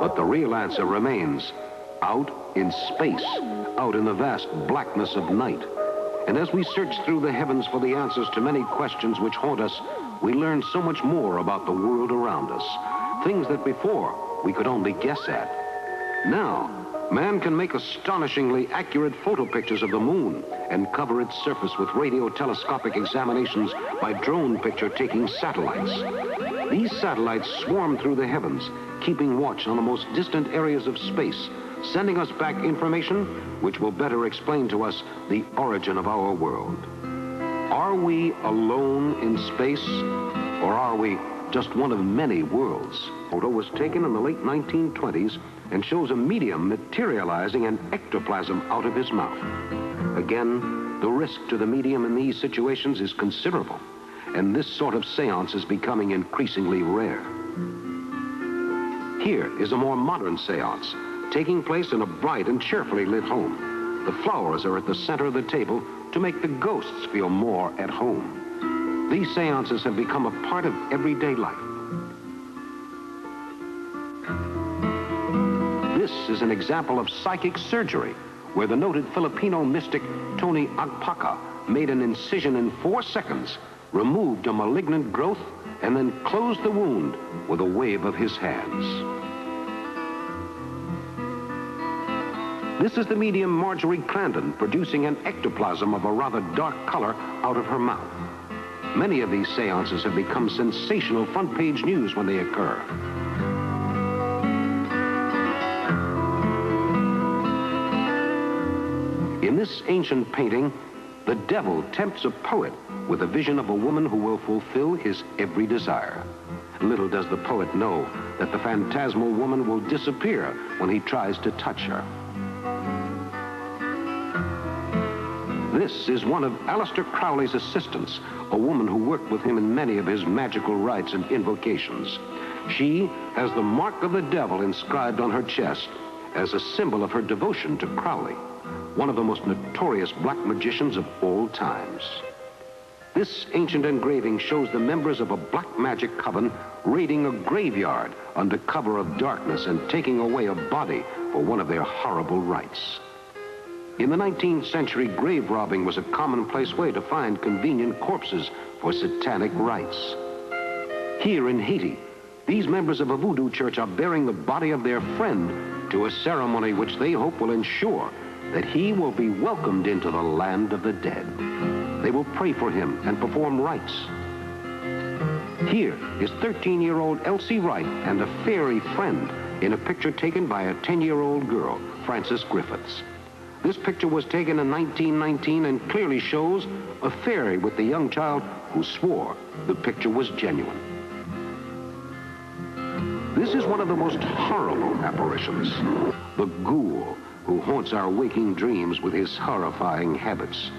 But the real answer remains out in space, out in the vast blackness of night. And as we search through the heavens for the answers to many questions which haunt us, we learn so much more about the world around us, things that before we could only guess at. Now, man can make astonishingly accurate photo pictures of the moon and cover its surface with radio telescopic examinations by drone picture-taking satellites. These satellites swarm through the heavens, keeping watch on the most distant areas of space, sending us back information which will better explain to us the origin of our world. Are we alone in space, or are we just one of many worlds? A photo was taken in the late 1920s and shows a medium materializing an ectoplasm out of his mouth. Again, the risk to the medium in these situations is considerable, and this sort of seance is becoming increasingly rare. Here is a more modern seance, taking place in a bright and cheerfully lit home. The flowers are at the center of the table to make the ghosts feel more at home. These seances have become a part of everyday life. This is an example of psychic surgery, where the noted Filipino mystic Tony Agpaca made an incision in 4 seconds, removed a malignant growth, and then closed the wound with a wave of his hands. This is the medium Marjorie Crandon producing an ectoplasm of a rather dark color out of her mouth. Many of these seances have become sensational front-page news when they occur. this ancient painting, the devil tempts a poet with a vision of a woman who will fulfill his every desire. Little does the poet know that the phantasmal woman will disappear when he tries to touch her. This is one of Aleister Crowley's assistants, a woman who worked with him in many of his magical rites and invocations. She has the mark of the devil inscribed on her chest as a symbol of her devotion to Crowley, one of the most notorious black magicians of all times. This ancient engraving shows the members of a black magic coven raiding a graveyard under cover of darkness and taking away a body for one of their horrible rites. In the 19th century, grave robbing was a commonplace way to find convenient corpses for satanic rites. Here in Haiti, these members of a voodoo church are bearing the body of their friend to a ceremony which they hope will ensure that he will be welcomed into the land of the dead. They will pray for him and perform rites. Here is 13-year-old Elsie Wright and a fairy friend in a picture taken by a 10-year-old girl, Frances Griffiths. This picture was taken in 1919 and clearly shows a fairy with the young child who swore the picture was genuine. This is one of the most horrible apparitions, the ghoul, who haunts our waking dreams with his horrifying habits.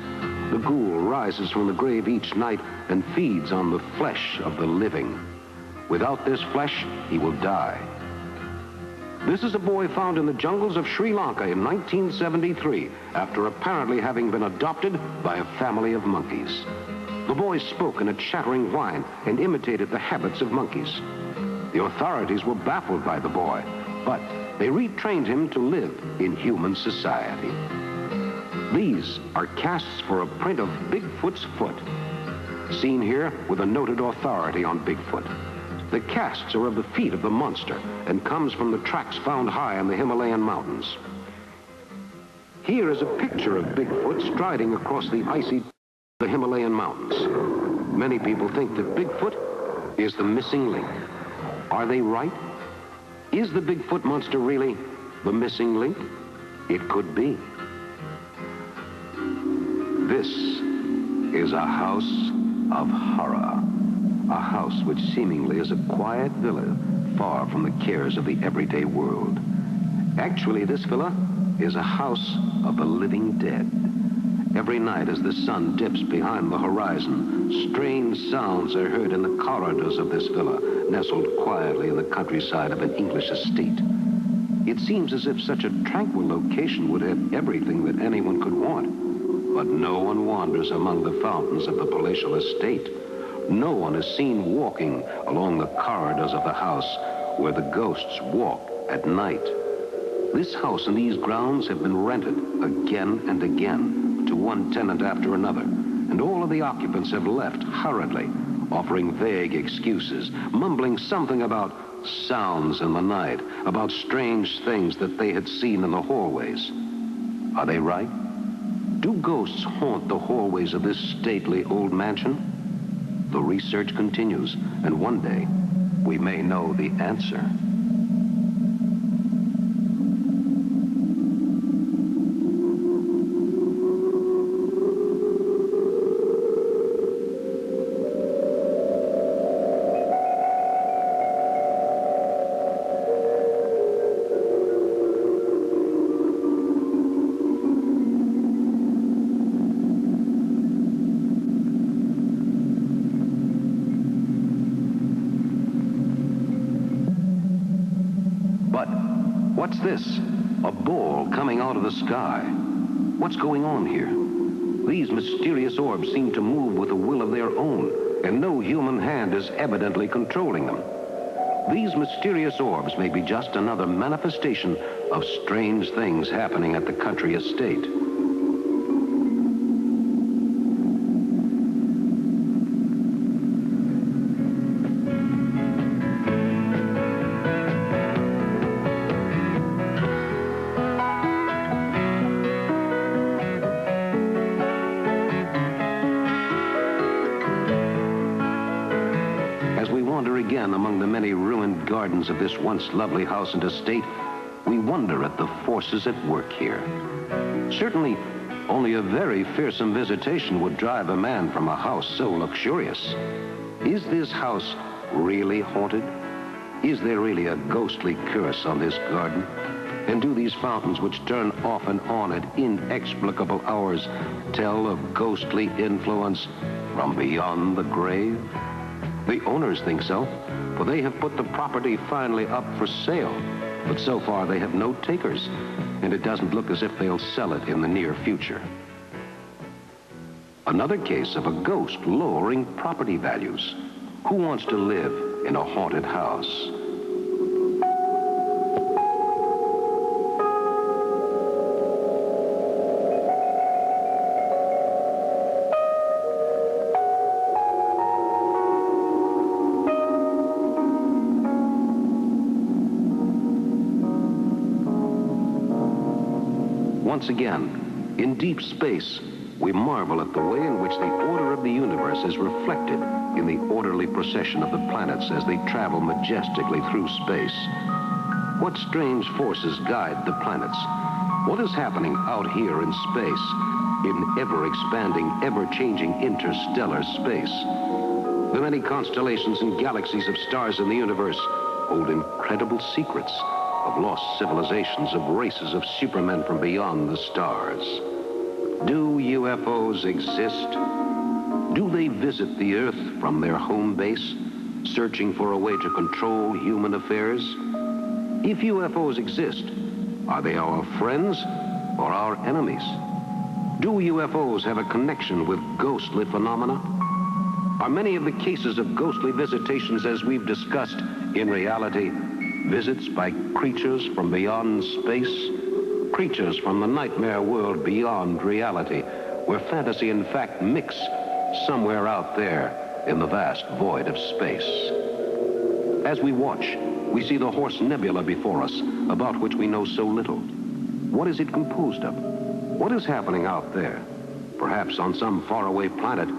The ghoul rises from the grave each night and feeds on the flesh of the living. Without this flesh, he will die. This is a boy found in the jungles of Sri Lanka in 1973 after apparently having been adopted by a family of monkeys. The boy spoke in a chattering whine and imitated the habits of monkeys. The authorities were baffled by the boy, but they retrained him to live in human society. These are casts for a print of Bigfoot's foot, seen here with a noted authority on Bigfoot. The casts are of the feet of the monster and comes from the tracks found high in the Himalayan mountains. Here is a picture of Bigfoot striding across the icy the Himalayan mountains. Many people think that Bigfoot is the missing link. Are they right? Is the Bigfoot monster really the missing link? It could be. This is a house of horror. A house which seemingly is a quiet villa far from the cares of the everyday world. Actually, this villa is a house of the living dead. Every night as the sun dips behind the horizon, strange sounds are heard in the corridors of this villa, nestled quietly in the countryside of an English estate. It seems as if such a tranquil location would have everything that anyone could want. But no one wanders among the fountains of the palatial estate. No one is seen walking along the corridors of the house where the ghosts walk at night. This house and these grounds have been rented again and again to one tenant after another, and all of the occupants have left hurriedly, offering vague excuses, mumbling something about sounds in the night, about strange things that they had seen in the hallways. Are they right? Do ghosts haunt the hallways of this stately old mansion? The research continues, and one day, we may know the answer. What's this? A ball coming out of the sky. What's going on here? These mysterious orbs seem to move with a will of their own, and no human hand is evidently controlling them. These mysterious orbs may be just another manifestation of strange things happening at the country estate. Among the many ruined gardens of this once lovely house and estate, we wonder at the forces at work here. Certainly, Only a very fearsome visitation would drive a man from a house so luxurious. Is this house really haunted? Is there really a ghostly curse on this garden? And do these fountains, which turn off and on at inexplicable hours, tell of ghostly influence from beyond the grave? The owners think so, for they have put the property finally up for sale. But so far they have no takers, and it doesn't look as if they'll sell it in the near future. Another case of a ghost lowering property values. Who wants to live in a haunted house? Once again, in deep space, we marvel at the way in which the order of the universe is reflected in the orderly procession of the planets as they travel majestically through space. What strange forces guide the planets? What is happening out here in space, in ever-expanding, ever-changing interstellar space? The many constellations and galaxies of stars in the universe hold incredible secrets of lost civilizations, of races of supermen from beyond the stars. Do UFOs exist? Do they visit the Earth from their home base, searching for a way to control human affairs? If UFOs exist, are they our friends or our enemies? Do UFOs have a connection with ghostly phenomena? Are many of the cases of ghostly visitations, as we've discussed, in reality visits by creatures from beyond space? Creatures from the nightmare world beyond reality, where fantasy and fact mix somewhere out there in the vast void of space. As we watch, we see the Horse Nebula before us, about which we know so little. What is it composed of? What is happening out there? Perhaps on some faraway planet,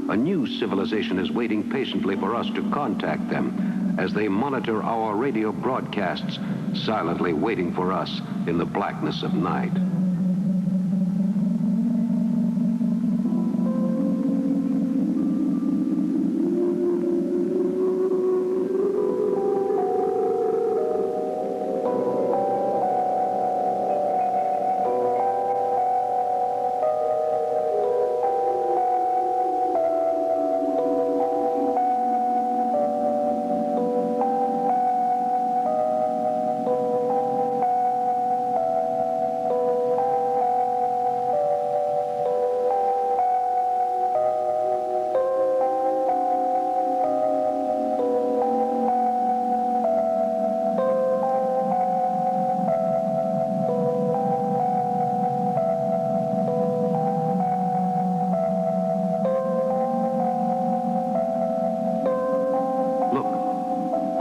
a new civilization is waiting patiently for us to contact them as they monitor our radio broadcasts, silently waiting for us in the blackness of night.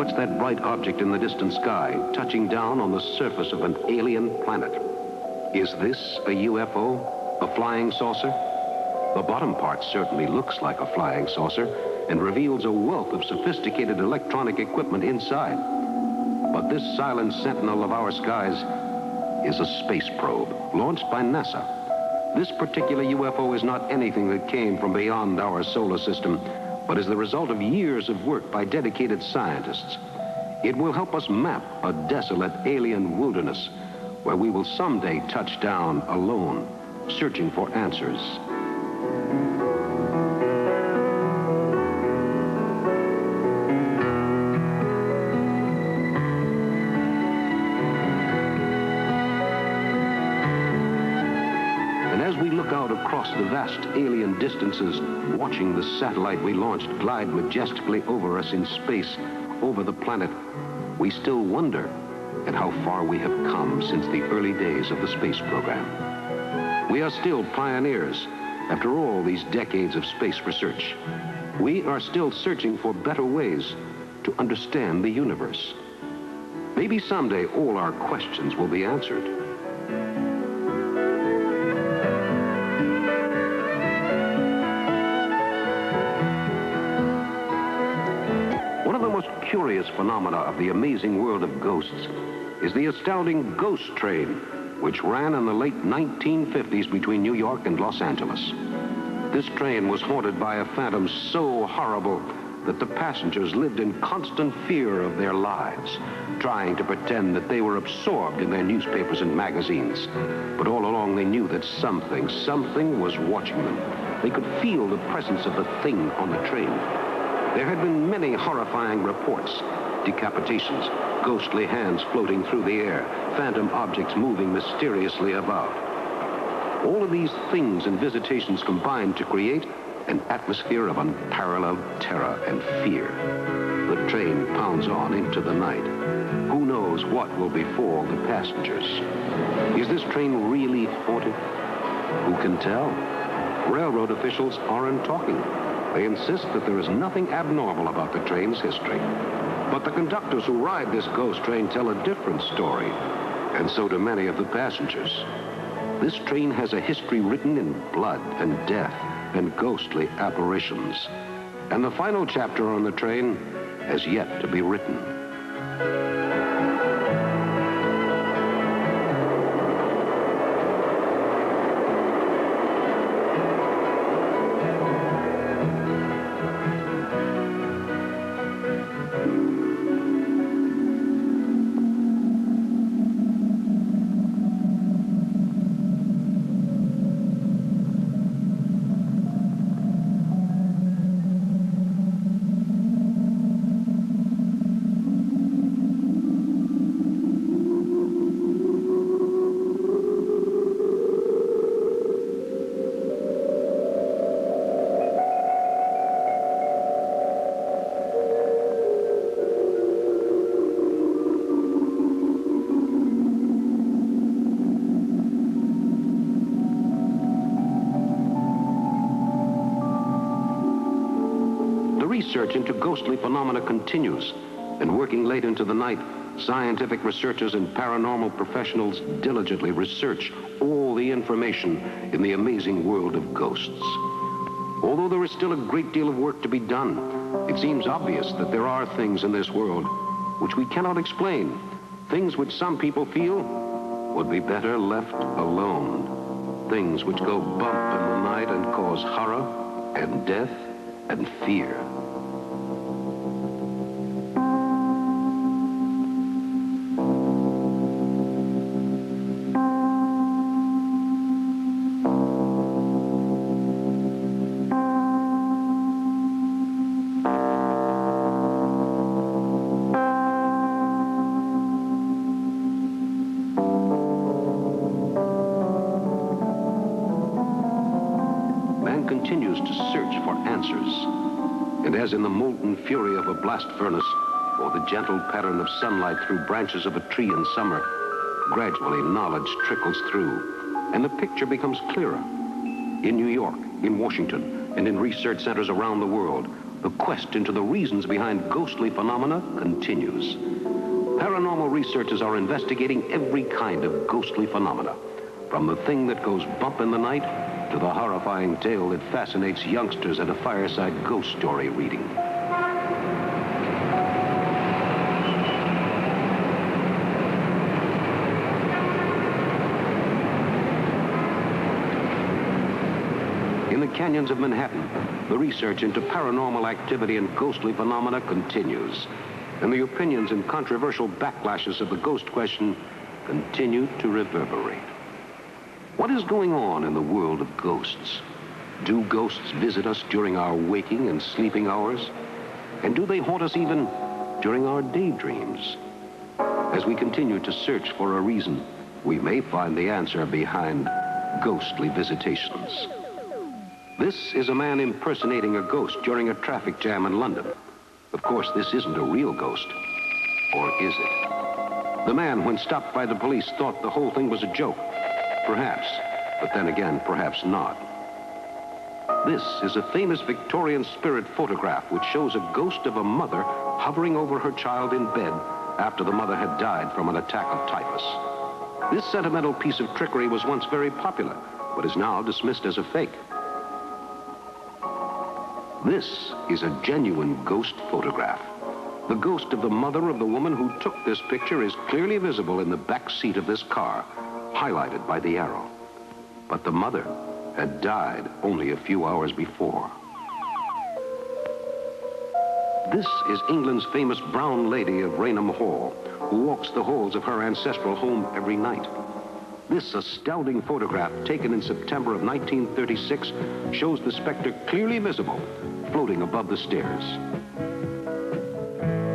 What's that bright object in the distant sky, touching down on the surface of an alien planet? Is this a UFO? A flying saucer? The bottom part certainly looks like a flying saucer and reveals a wealth of sophisticated electronic equipment inside. But this silent sentinel of our skies is a space probe launched by NASA. This particular UFO is not anything that came from beyond our solar system, but is the result of years of work by dedicated scientists. It will help us map a desolate alien wilderness where we will someday touch down alone, searching for answers. Across the vast alien distances, watching the satellite we launched glide majestically over us in space, over the planet, we still wonder at how far we have come since the early days of the space program. We are still pioneers after all these decades of space research. We are still searching for better ways to understand the universe. Maybe someday all our questions will be answered. Curious phenomena of the amazing world of ghosts is the astounding ghost train which ran in the late 1950s between New York and Los Angeles. This train was haunted by a phantom so horrible that the passengers lived in constant fear of their lives, trying to pretend that they were absorbed in their newspapers and magazines. But all along they knew that something was watching them. They could feel the presence of the thing on the train. There had been many horrifying reports: decapitations, ghostly hands floating through the air, phantom objects moving mysteriously about. All of these things and visitations combined to create an atmosphere of unparalleled terror and fear. The train pounds on into the night. Who knows what will befall the passengers? Is this train really haunted? Who can tell? Railroad officials aren't talking. They insist that there is nothing abnormal about the train's history. But the conductors who ride this ghost train tell a different story, and so do many of the passengers. This train has a history written in blood and death and ghostly apparitions. And the final chapter on the train has yet to be written. Research into ghostly phenomena continues, and working late into the night, scientific researchers and paranormal professionals diligently research all the information in the amazing world of ghosts. Although there is still a great deal of work to be done, it seems obvious that there are things in this world which we cannot explain, things which some people feel would be better left alone, things which go bump in the night and cause horror and death and fear. Continues to search for answers. And as in the molten fury of a blast furnace, or the gentle pattern of sunlight through branches of a tree in summer, gradually knowledge trickles through, and the picture becomes clearer. In New York, in Washington, and in research centers around the world, the quest into the reasons behind ghostly phenomena continues. Paranormal researchers are investigating every kind of ghostly phenomena, from the thing that goes bump in the night to the horrifying tale that fascinates youngsters at a fireside ghost story reading. In the canyons of Manhattan, the research into paranormal activity and ghostly phenomena continues, and the opinions and controversial backlashes of the ghost question continue to reverberate. What is going on in the world of ghosts? Do ghosts visit us during our waking and sleeping hours? And do they haunt us even during our daydreams? As we continue to search for a reason, we may find the answer behind ghostly visitations. This is a man impersonating a ghost during a traffic jam in London. Of course, this isn't a real ghost. Or is it? The man, when stopped by the police, thought the whole thing was a joke. Perhaps, but then again, perhaps not. This is a famous Victorian spirit photograph which shows a ghost of a mother hovering over her child in bed after the mother had died from an attack of typhus. This sentimental piece of trickery was once very popular, but is now dismissed as a fake. This is a genuine ghost photograph. The ghost of the mother of the woman who took this picture is clearly visible in the back seat of this car, highlighted by the arrow. But the mother had died only a few hours before. This is England's famous brown lady of Raynham Hall, who walks the halls of her ancestral home every night. This astounding photograph, taken in September of 1936, shows the specter clearly visible, floating above the stairs.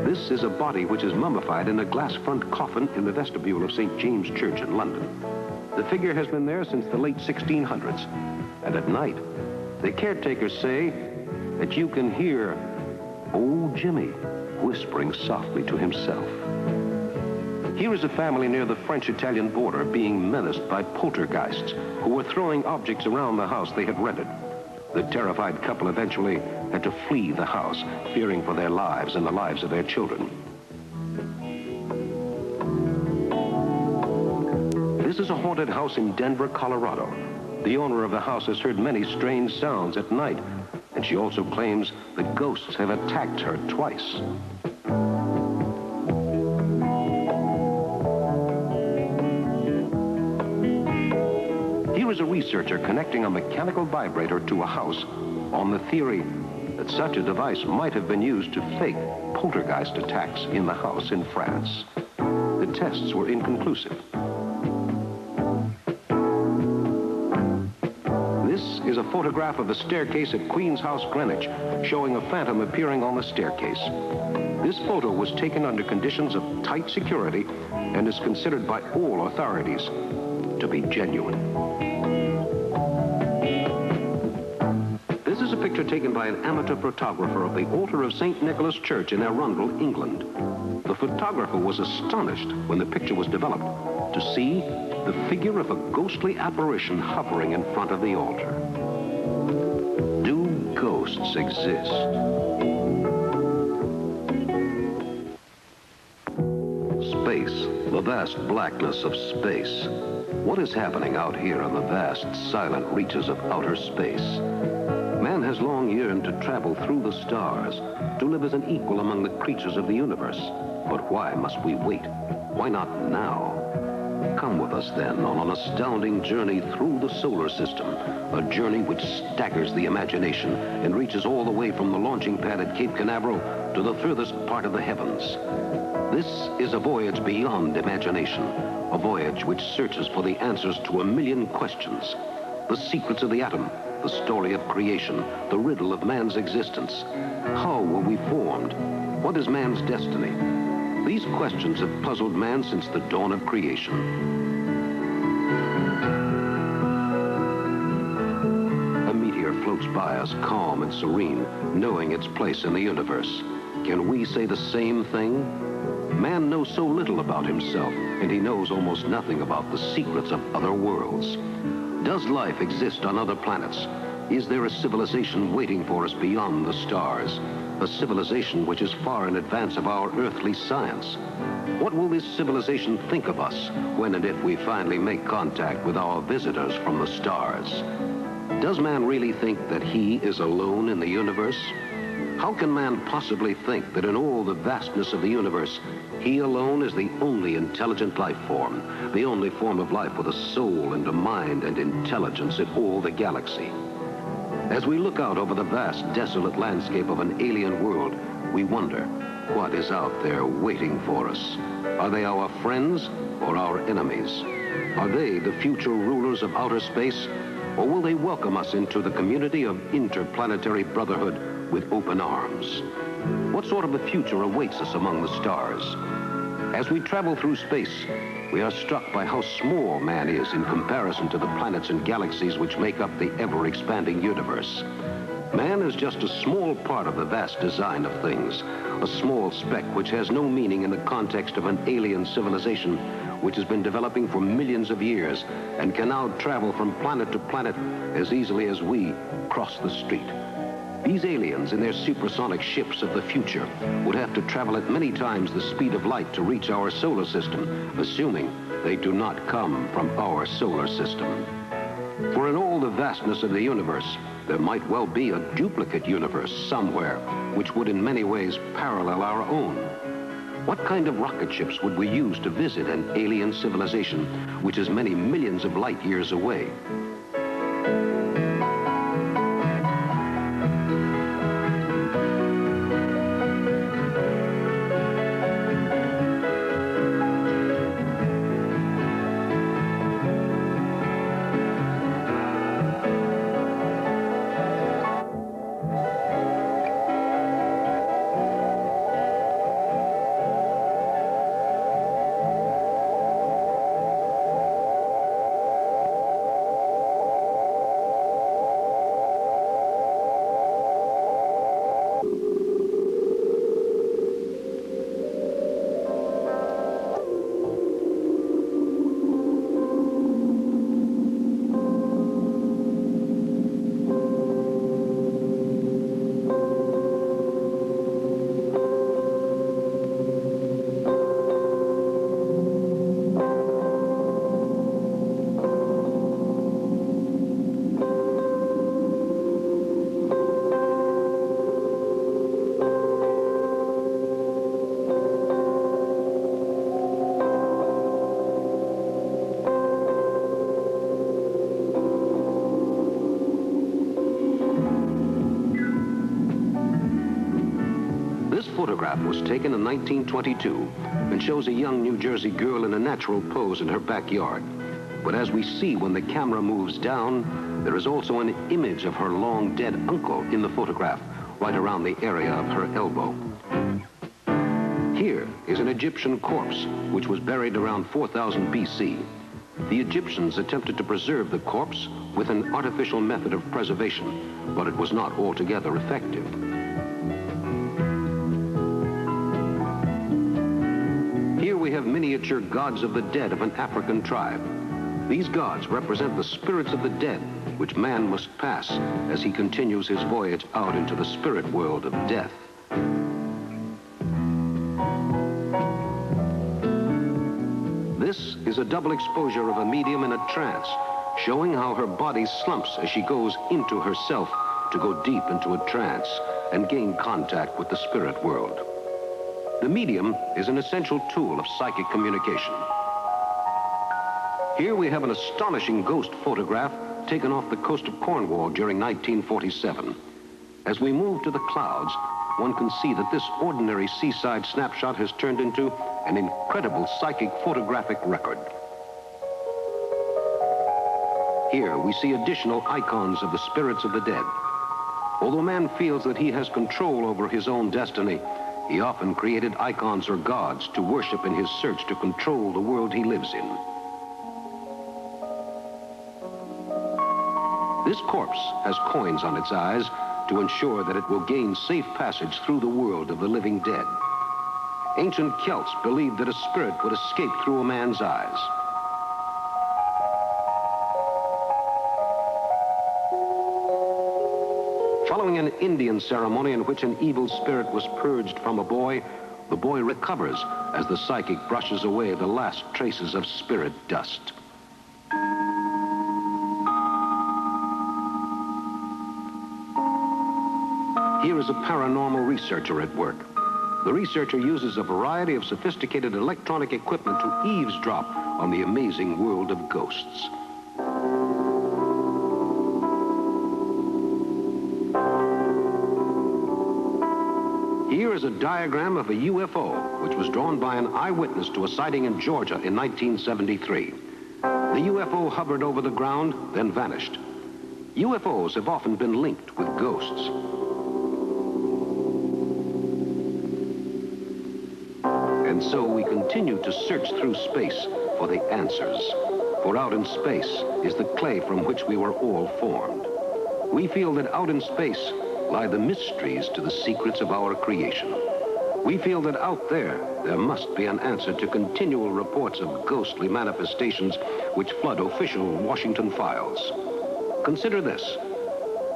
This is a body which is mummified in a glass front coffin in the vestibule of St. James Church in London. The figure has been there since the late 1600s, and at night, the caretakers say that you can hear old Jimmy whispering softly to himself. Here is a family near the French-Italian border being menaced by poltergeists who were throwing objects around the house they had rented. The terrified couple eventually had to flee the house, fearing for their lives and the lives of their children. This is a haunted house in Denver, Colorado. The owner of the house has heard many strange sounds at night, and she also claims that ghosts have attacked her twice. Here is a researcher connecting a mechanical vibrator to a house on the theory that such a device might have been used to fake poltergeist attacks in the house in France. The tests were inconclusive. This is a photograph of the staircase at Queen's House, Greenwich, showing a phantom appearing on the staircase. This photo was taken under conditions of tight security and is considered by all authorities to be genuine. This is a picture taken by an amateur photographer of the altar of St. Nicholas Church in Arundel, England. The photographer was astonished when the picture was developed to see the figure of a ghostly apparition hovering in front of the altar. Do ghosts exist? Space, the vast blackness of space. What is happening out here in the vast, silent reaches of outer space? Man has long yearned to travel through the stars, to live as an equal among the creatures of the universe. But why must we wait? Why not now? Come with us then on an astounding journey through the solar system, a journey which staggers the imagination and reaches all the way from the launching pad at Cape Canaveral to the furthest part of the heavens. This is a voyage beyond imagination, a voyage which searches for the answers to a million questions. The secrets of the atom, the story of creation, the riddle of man's existence. How were we formed? What is man's destiny? These questions have puzzled man since the dawn of creation. A meteor floats by us, calm and serene, knowing its place in the universe. Can we say the same thing? Man knows so little about himself, and he knows almost nothing about the secrets of other worlds. Does life exist on other planets? Is there a civilization waiting for us beyond the stars? A civilization which is far in advance of our earthly science. What will this civilization think of us when and if we finally make contact with our visitors from the stars? Does man really think that he is alone in the universe? How can man possibly think that in all the vastness of the universe, he alone is the only intelligent life form, the only form of life with a soul and a mind and intelligence in all the galaxy? As we look out over the vast, desolate landscape of an alien world, we wonder, what is out there waiting for us? Are they our friends or our enemies? Are they the future rulers of outer space, or will they welcome us into the community of interplanetary brotherhood with open arms? What sort of a future awaits us among the stars? As we travel through space, we are struck by how small man is in comparison to the planets and galaxies which make up the ever-expanding universe. Man is just a small part of the vast design of things, a small speck which has no meaning in the context of an alien civilization which has been developing for millions of years and can now travel from planet to planet as easily as we cross the street. These aliens in their supersonic ships of the future would have to travel at many times the speed of light to reach our solar system, assuming they do not come from our solar system. For in all the vastness of the universe, there might well be a duplicate universe somewhere, which would in many ways parallel our own. What kind of rocket ships would we use to visit an alien civilization which is many millions of light years away? Photograph was taken in 1922 and shows a young New Jersey girl in a natural pose in her backyard. But as we see when the camera moves down, there is also an image of her long dead uncle in the photograph, right around the area of her elbow. Here is an Egyptian corpse, which was buried around 4000 BC. The Egyptians attempted to preserve the corpse with an artificial method of preservation, but it was not altogether effective. Here we have miniature gods of the dead of an African tribe. These gods represent the spirits of the dead, which man must pass as he continues his voyage out into the spirit world of death. This is a double exposure of a medium in a trance, showing how her body slumps as she goes into herself to go deep into a trance and gain contact with the spirit world. The medium is an essential tool of psychic communication. Here we have an astonishing ghost photograph taken off the coast of Cornwall during 1947. As we move to the clouds, one can see that this ordinary seaside snapshot has turned into an incredible psychic photographic record. Here we see additional icons of the spirits of the dead. Although man feels that he has control over his own destiny, he often created icons or gods to worship in his search to control the world he lives in. This corpse has coins on its eyes to ensure that it will gain safe passage through the world of the living dead. Ancient Celts believed that a spirit would escape through a man's eyes. Following an Indian ceremony in which an evil spirit was purged from a boy, the boy recovers as the psychic brushes away the last traces of spirit dust. Here is a paranormal researcher at work. The researcher uses a variety of sophisticated electronic equipment to eavesdrop on the amazing world of ghosts. Here is a diagram of a UFO, which was drawn by an eyewitness to a sighting in Georgia in 1973. The UFO hovered over the ground, then vanished. UFOs have often been linked with ghosts. And so we continue to search through space for the answers. For out in space is the clay from which we were all formed. We feel that out in space lie the mysteries to the secrets of our creation. We feel that out there must be an answer to continual reports of ghostly manifestations which flood official Washington files. Consider this.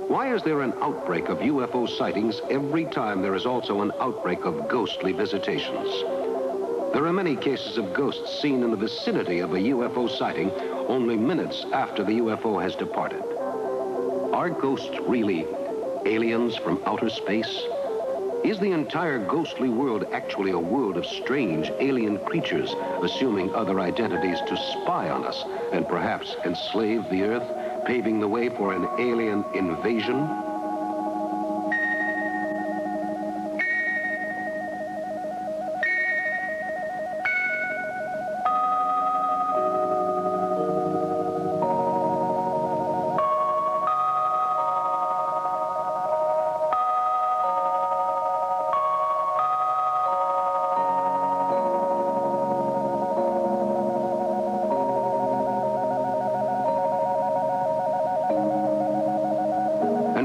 Why is there an outbreak of UFO sightings every time there is also an outbreak of ghostly visitations? There are many cases of ghosts seen in the vicinity of a UFO sighting only minutes after the UFO has departed. Are ghosts really aliens from outer space? Is the entire ghostly world actually a world of strange alien creatures assuming other identities to spy on us and perhaps enslave the Earth, paving the way for an alien invasion?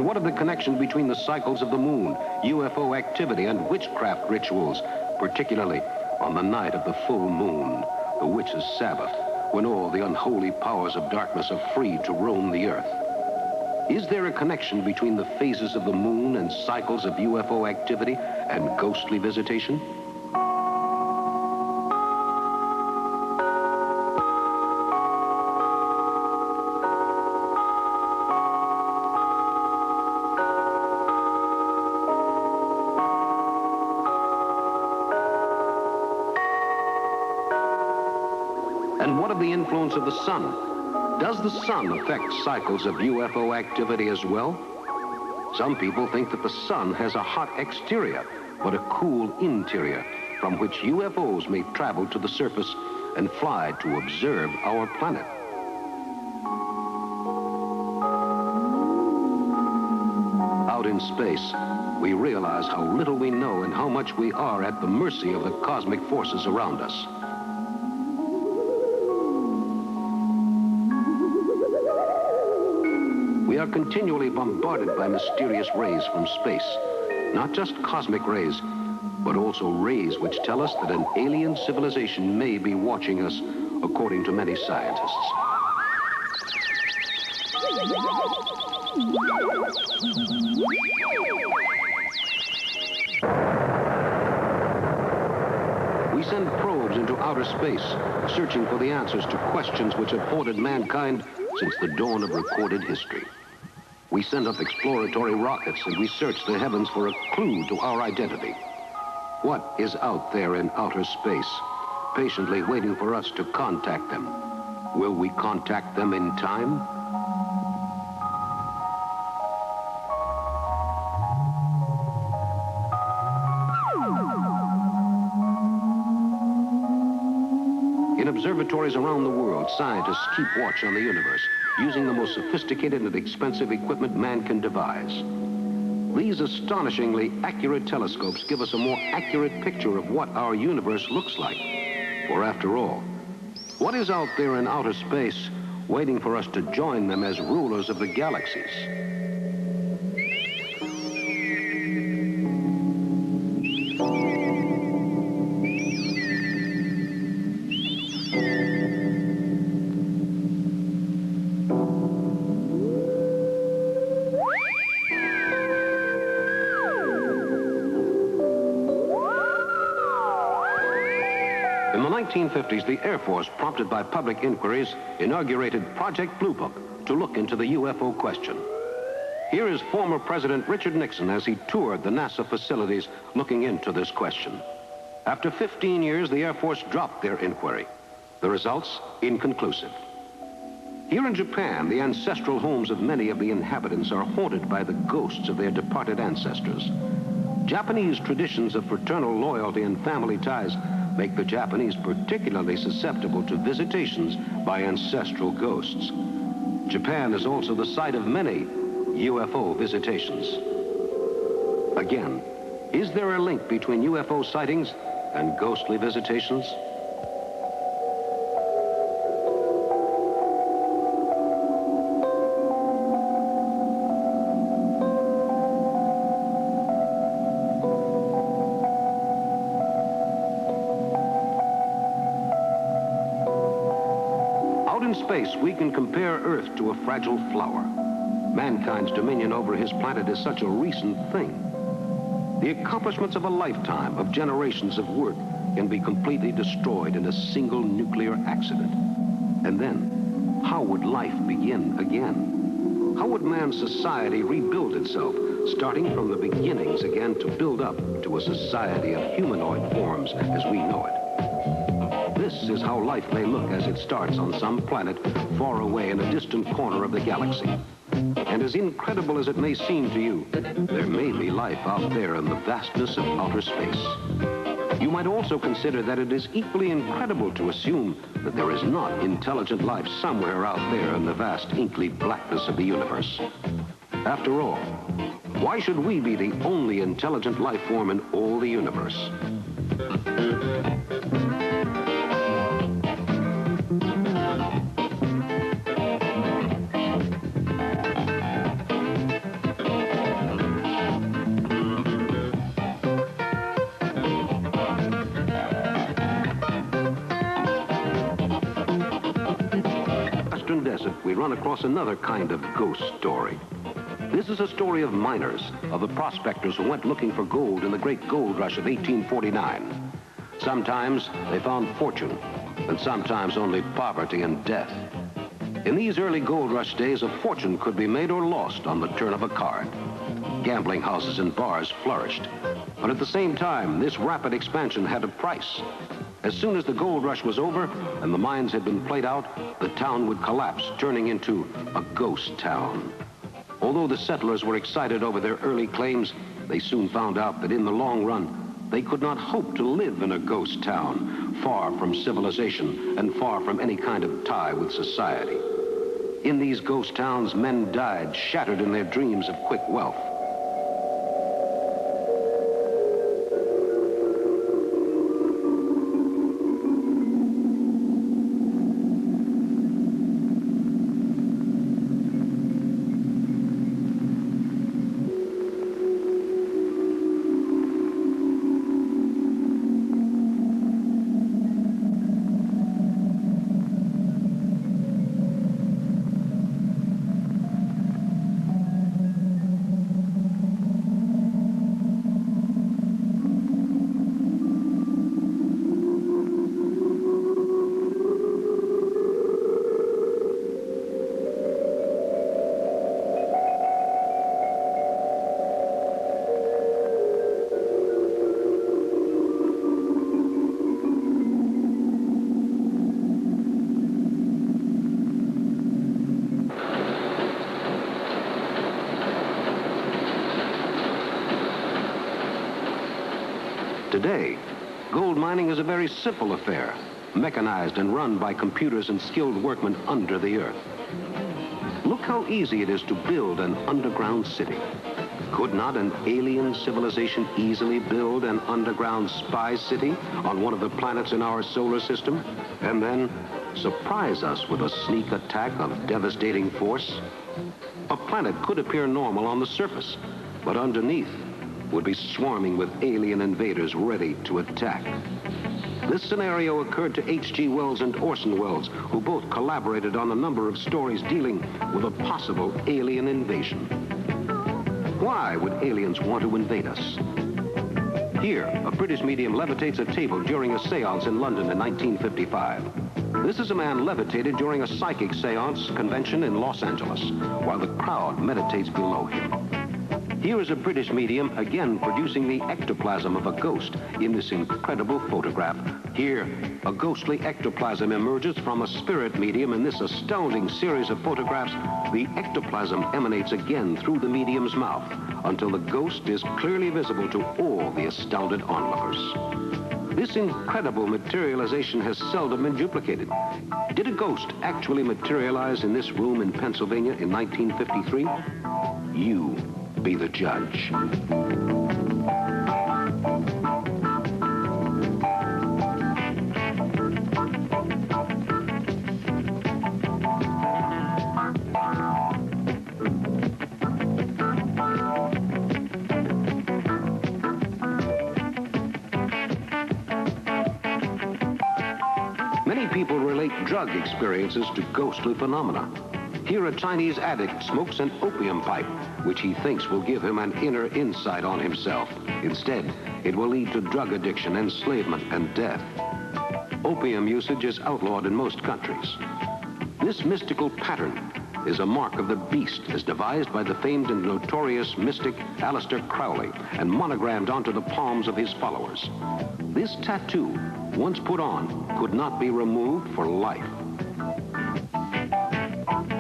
What of the connection between the cycles of the moon, UFO activity, and witchcraft rituals, particularly on the night of the full moon, the witch's Sabbath, when all the unholy powers of darkness are free to roam the earth? Is there a connection between the phases of the moon and cycles of UFO activity and ghostly visitation? And what of the influence of the sun? Does the sun affect cycles of UFO activity as well? Some people think that the sun has a hot exterior, but a cool interior, from which UFOs may travel to the surface and fly to observe our planet. Out in space, we realize how little we know and how much we are at the mercy of the cosmic forces around us. We are continually bombarded by mysterious rays from space. Not just cosmic rays, but also rays which tell us that an alien civilization may be watching us, according to many scientists. We send probes into outer space, searching for the answers to questions which have haunted mankind since the dawn of recorded history. We send up exploratory rockets and we search the heavens for a clue to our identity. What is out there in outer space, patiently waiting for us to contact them? Will we contact them in time? In observatories around the world, scientists keep watch on the universe, using the most sophisticated and expensive equipment man can devise. These astonishingly accurate telescopes give us a more accurate picture of what our universe looks like. For after all, what is out there in outer space waiting for us to join them as rulers of the galaxies? In the 1950s, the Air Force, prompted by public inquiries, inaugurated Project Blue Book to look into the UFO question. Here is former President Richard Nixon as he toured the NASA facilities looking into this question. After 15 years, the Air Force dropped their inquiry. The results, inconclusive. Here in Japan, the ancestral homes of many of the inhabitants are haunted by the ghosts of their departed ancestors. Japanese traditions of fraternal loyalty and family ties make the Japanese particularly susceptible to visitations by ancestral ghosts. Japan is also the site of many UFO visitations. Again, is there a link between UFO sightings and ghostly visitations? In space, we can compare Earth to a fragile flower. Mankind's dominion over his planet is such a recent thing. The accomplishments of a lifetime of generations of work can be completely destroyed in a single nuclear accident. And then, how would life begin again? How would man's society rebuild itself, starting from the beginnings again to build up to a society of humanoid forms as we know it? This is how life may look as it starts on some planet far away in a distant corner of the galaxy. And as incredible as it may seem to you, there may be life out there in the vastness of outer space. You might also consider that it is equally incredible to assume that there is not intelligent life somewhere out there in the vast inky blackness of the universe. After all, why should we be the only intelligent life form in all the universe? We run across another kind of ghost story. This is a story of miners, of the prospectors who went looking for gold in the great gold rush of 1849. Sometimes they found fortune, and sometimes only poverty and death. In these early gold rush days, a fortune could be made or lost on the turn of a card. Gambling houses and bars flourished. But at the same time, this rapid expansion had a price. As soon as the gold rush was over and the mines had been played out, the town would collapse, turning into a ghost town. Although the settlers were excited over their early claims, they soon found out that in the long run, they could not hope to live in a ghost town, far from civilization and far from any kind of tie with society. In these ghost towns, men died, shattered in their dreams of quick wealth. Today, gold mining is a very simple affair, mechanized and run by computers and skilled workmen under the earth. Look how easy it is to build an underground city. Could not an alien civilization easily build an underground spy city on one of the planets in our solar system, and then surprise us with a sneak attack of devastating force? A planet could appear normal on the surface, but underneath would be swarming with alien invaders ready to attack. This scenario occurred to H.G. Wells and Orson Welles, who both collaborated on a number of stories dealing with a possible alien invasion. Why would aliens want to invade us? Here, a British medium levitates a table during a seance in London in 1955. This is a man levitated during a psychic seance convention in Los Angeles, while the crowd meditates below him. Here is a British medium again producing the ectoplasm of a ghost in this incredible photograph. Here, a ghostly ectoplasm emerges from a spirit medium in this astounding series of photographs. The ectoplasm emanates again through the medium's mouth until the ghost is clearly visible to all the astounded onlookers. This incredible materialization has seldom been duplicated. Did a ghost actually materialize in this room in Pennsylvania in 1953? You be the judge. Many people relate drug experiences to ghostly phenomena. Here, a Chinese addict smokes an opium pipe, which he thinks will give him an inner insight on himself. Instead, it will lead to drug addiction, enslavement, and death. Opium usage is outlawed in most countries. This mystical pattern is a mark of the beast as devised by the famed and notorious mystic Aleister Crowley and monogrammed onto the palms of his followers. This tattoo, once put on, could not be removed for life.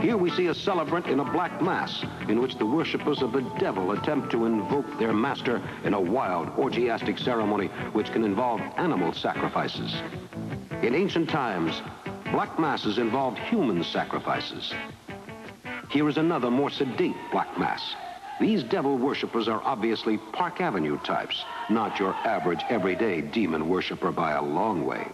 Here we see a celebrant in a black mass in which the worshippers of the devil attempt to invoke their master in a wild, orgiastic ceremony which can involve animal sacrifices. In ancient times, black masses involved human sacrifices. Here is another more sedate black mass. These devil worshippers are obviously Park Avenue types, not your average everyday demon worshiper by a long way.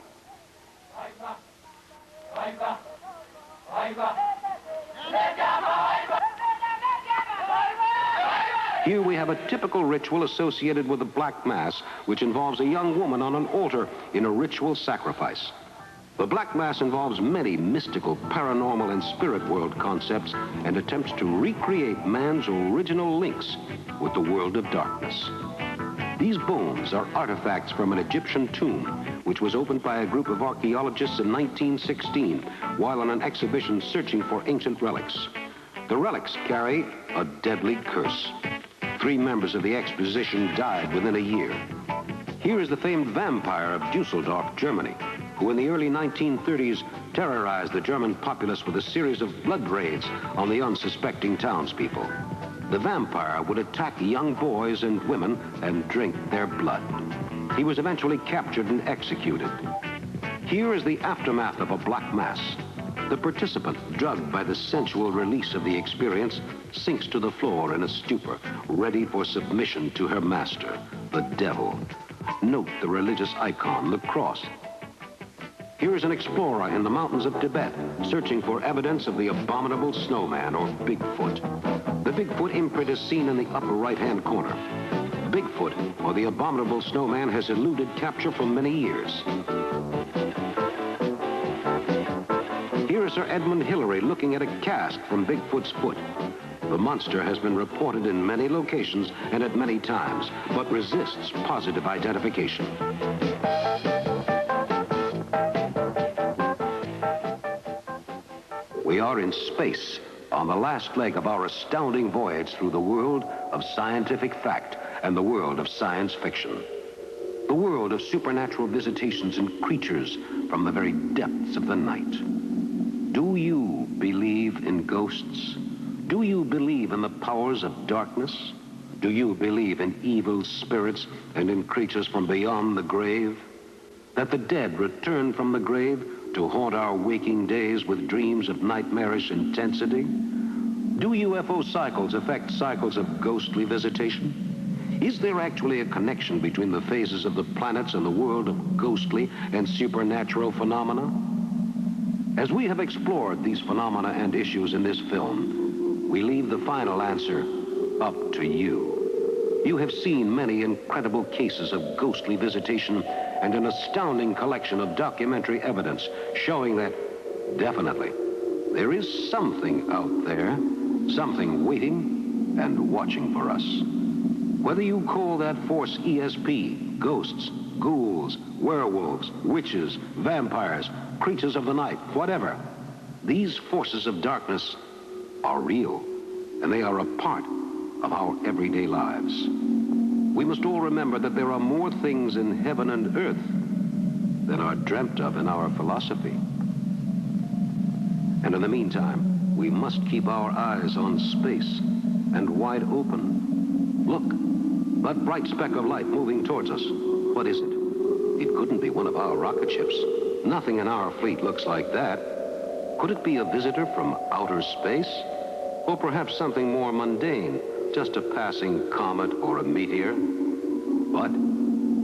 Here we have a typical ritual associated with the Black Mass, which involves a young woman on an altar in a ritual sacrifice. The Black Mass involves many mystical, paranormal, and spirit world concepts and attempts to recreate man's original links with the world of darkness. These bones are artifacts from an Egyptian tomb, which was opened by a group of archaeologists in 1916 while on an exhibition searching for ancient relics. The relics carry a deadly curse. 3 members of the exposition died within a year. Here is the famed vampire of Dusseldorf, Germany, who in the early 1930s terrorized the German populace with a series of blood raids on the unsuspecting townspeople. The vampire would attack young boys and women and drink their blood. He was eventually captured and executed. Here is the aftermath of a black mass. The participant, drugged by the sensual release of the experience, sinks to the floor in a stupor, ready for submission to her master, the devil. Note the religious icon, the cross. Here is an explorer in the mountains of Tibet, searching for evidence of the abominable snowman, or Bigfoot. The Bigfoot imprint is seen in the upper right-hand corner. Bigfoot, or the abominable snowman, has eluded capture for many years. Here is Sir Edmund Hillary looking at a cast from Bigfoot's foot. The monster has been reported in many locations and at many times, but resists positive identification. We are in space, on the last leg of our astounding voyage through the world of scientific fact and the world of science fiction. The world of supernatural visitations and creatures from the very depths of the night. Do you believe in ghosts? Do you believe in the powers of darkness? Do you believe in evil spirits and in creatures from beyond the grave? That the dead return from the grave to haunt our waking days with dreams of nightmarish intensity? Do UFO cycles affect cycles of ghostly visitation? Is there actually a connection between the phases of the planets and the world of ghostly and supernatural phenomena? As we have explored these phenomena and issues in this film, we leave the final answer up to you. You have seen many incredible cases of ghostly visitation and an astounding collection of documentary evidence showing that, definitely, there is something out there, something waiting and watching for us. Whether you call that force ESP, ghosts, ghouls, werewolves, witches, vampires, creatures of the night, whatever, these forces of darkness are real, and they are a part of our everyday lives. We must all remember that there are more things in heaven and earth than are dreamt of in our philosophy. And in the meantime, we must keep our eyes on space and wide open. Look, that bright speck of light moving towards us. What is it? It couldn't be one of our rocket ships. Nothing in our fleet looks like that. Could it be a visitor from outer space? Or perhaps something more mundane, just a passing comet or a meteor? But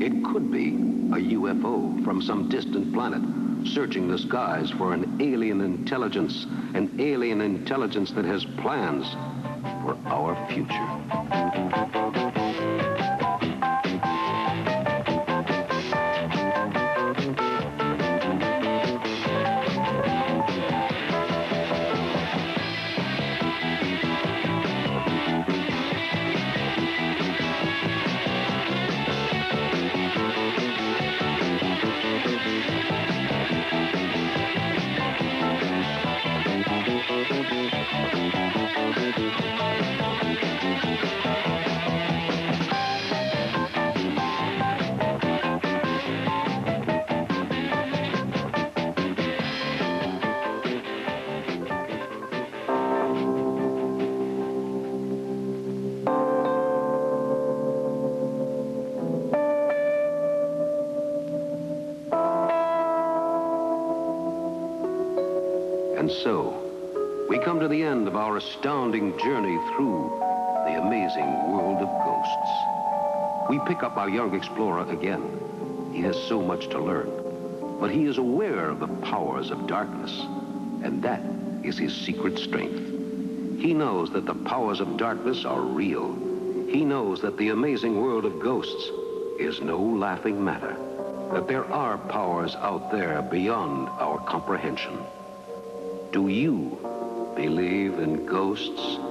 it could be a UFO from some distant planet, searching the skies for an alien intelligence that has plans for our future. come to the end of our astounding journey through the amazing world of ghosts. We pick up our young explorer again. He has so much to learn, but he is aware of the powers of darkness, and that is his secret strength. He knows that the powers of darkness are real. He knows that the amazing world of ghosts is no laughing matter, that there are powers out there beyond our comprehension. Do you believe in ghosts?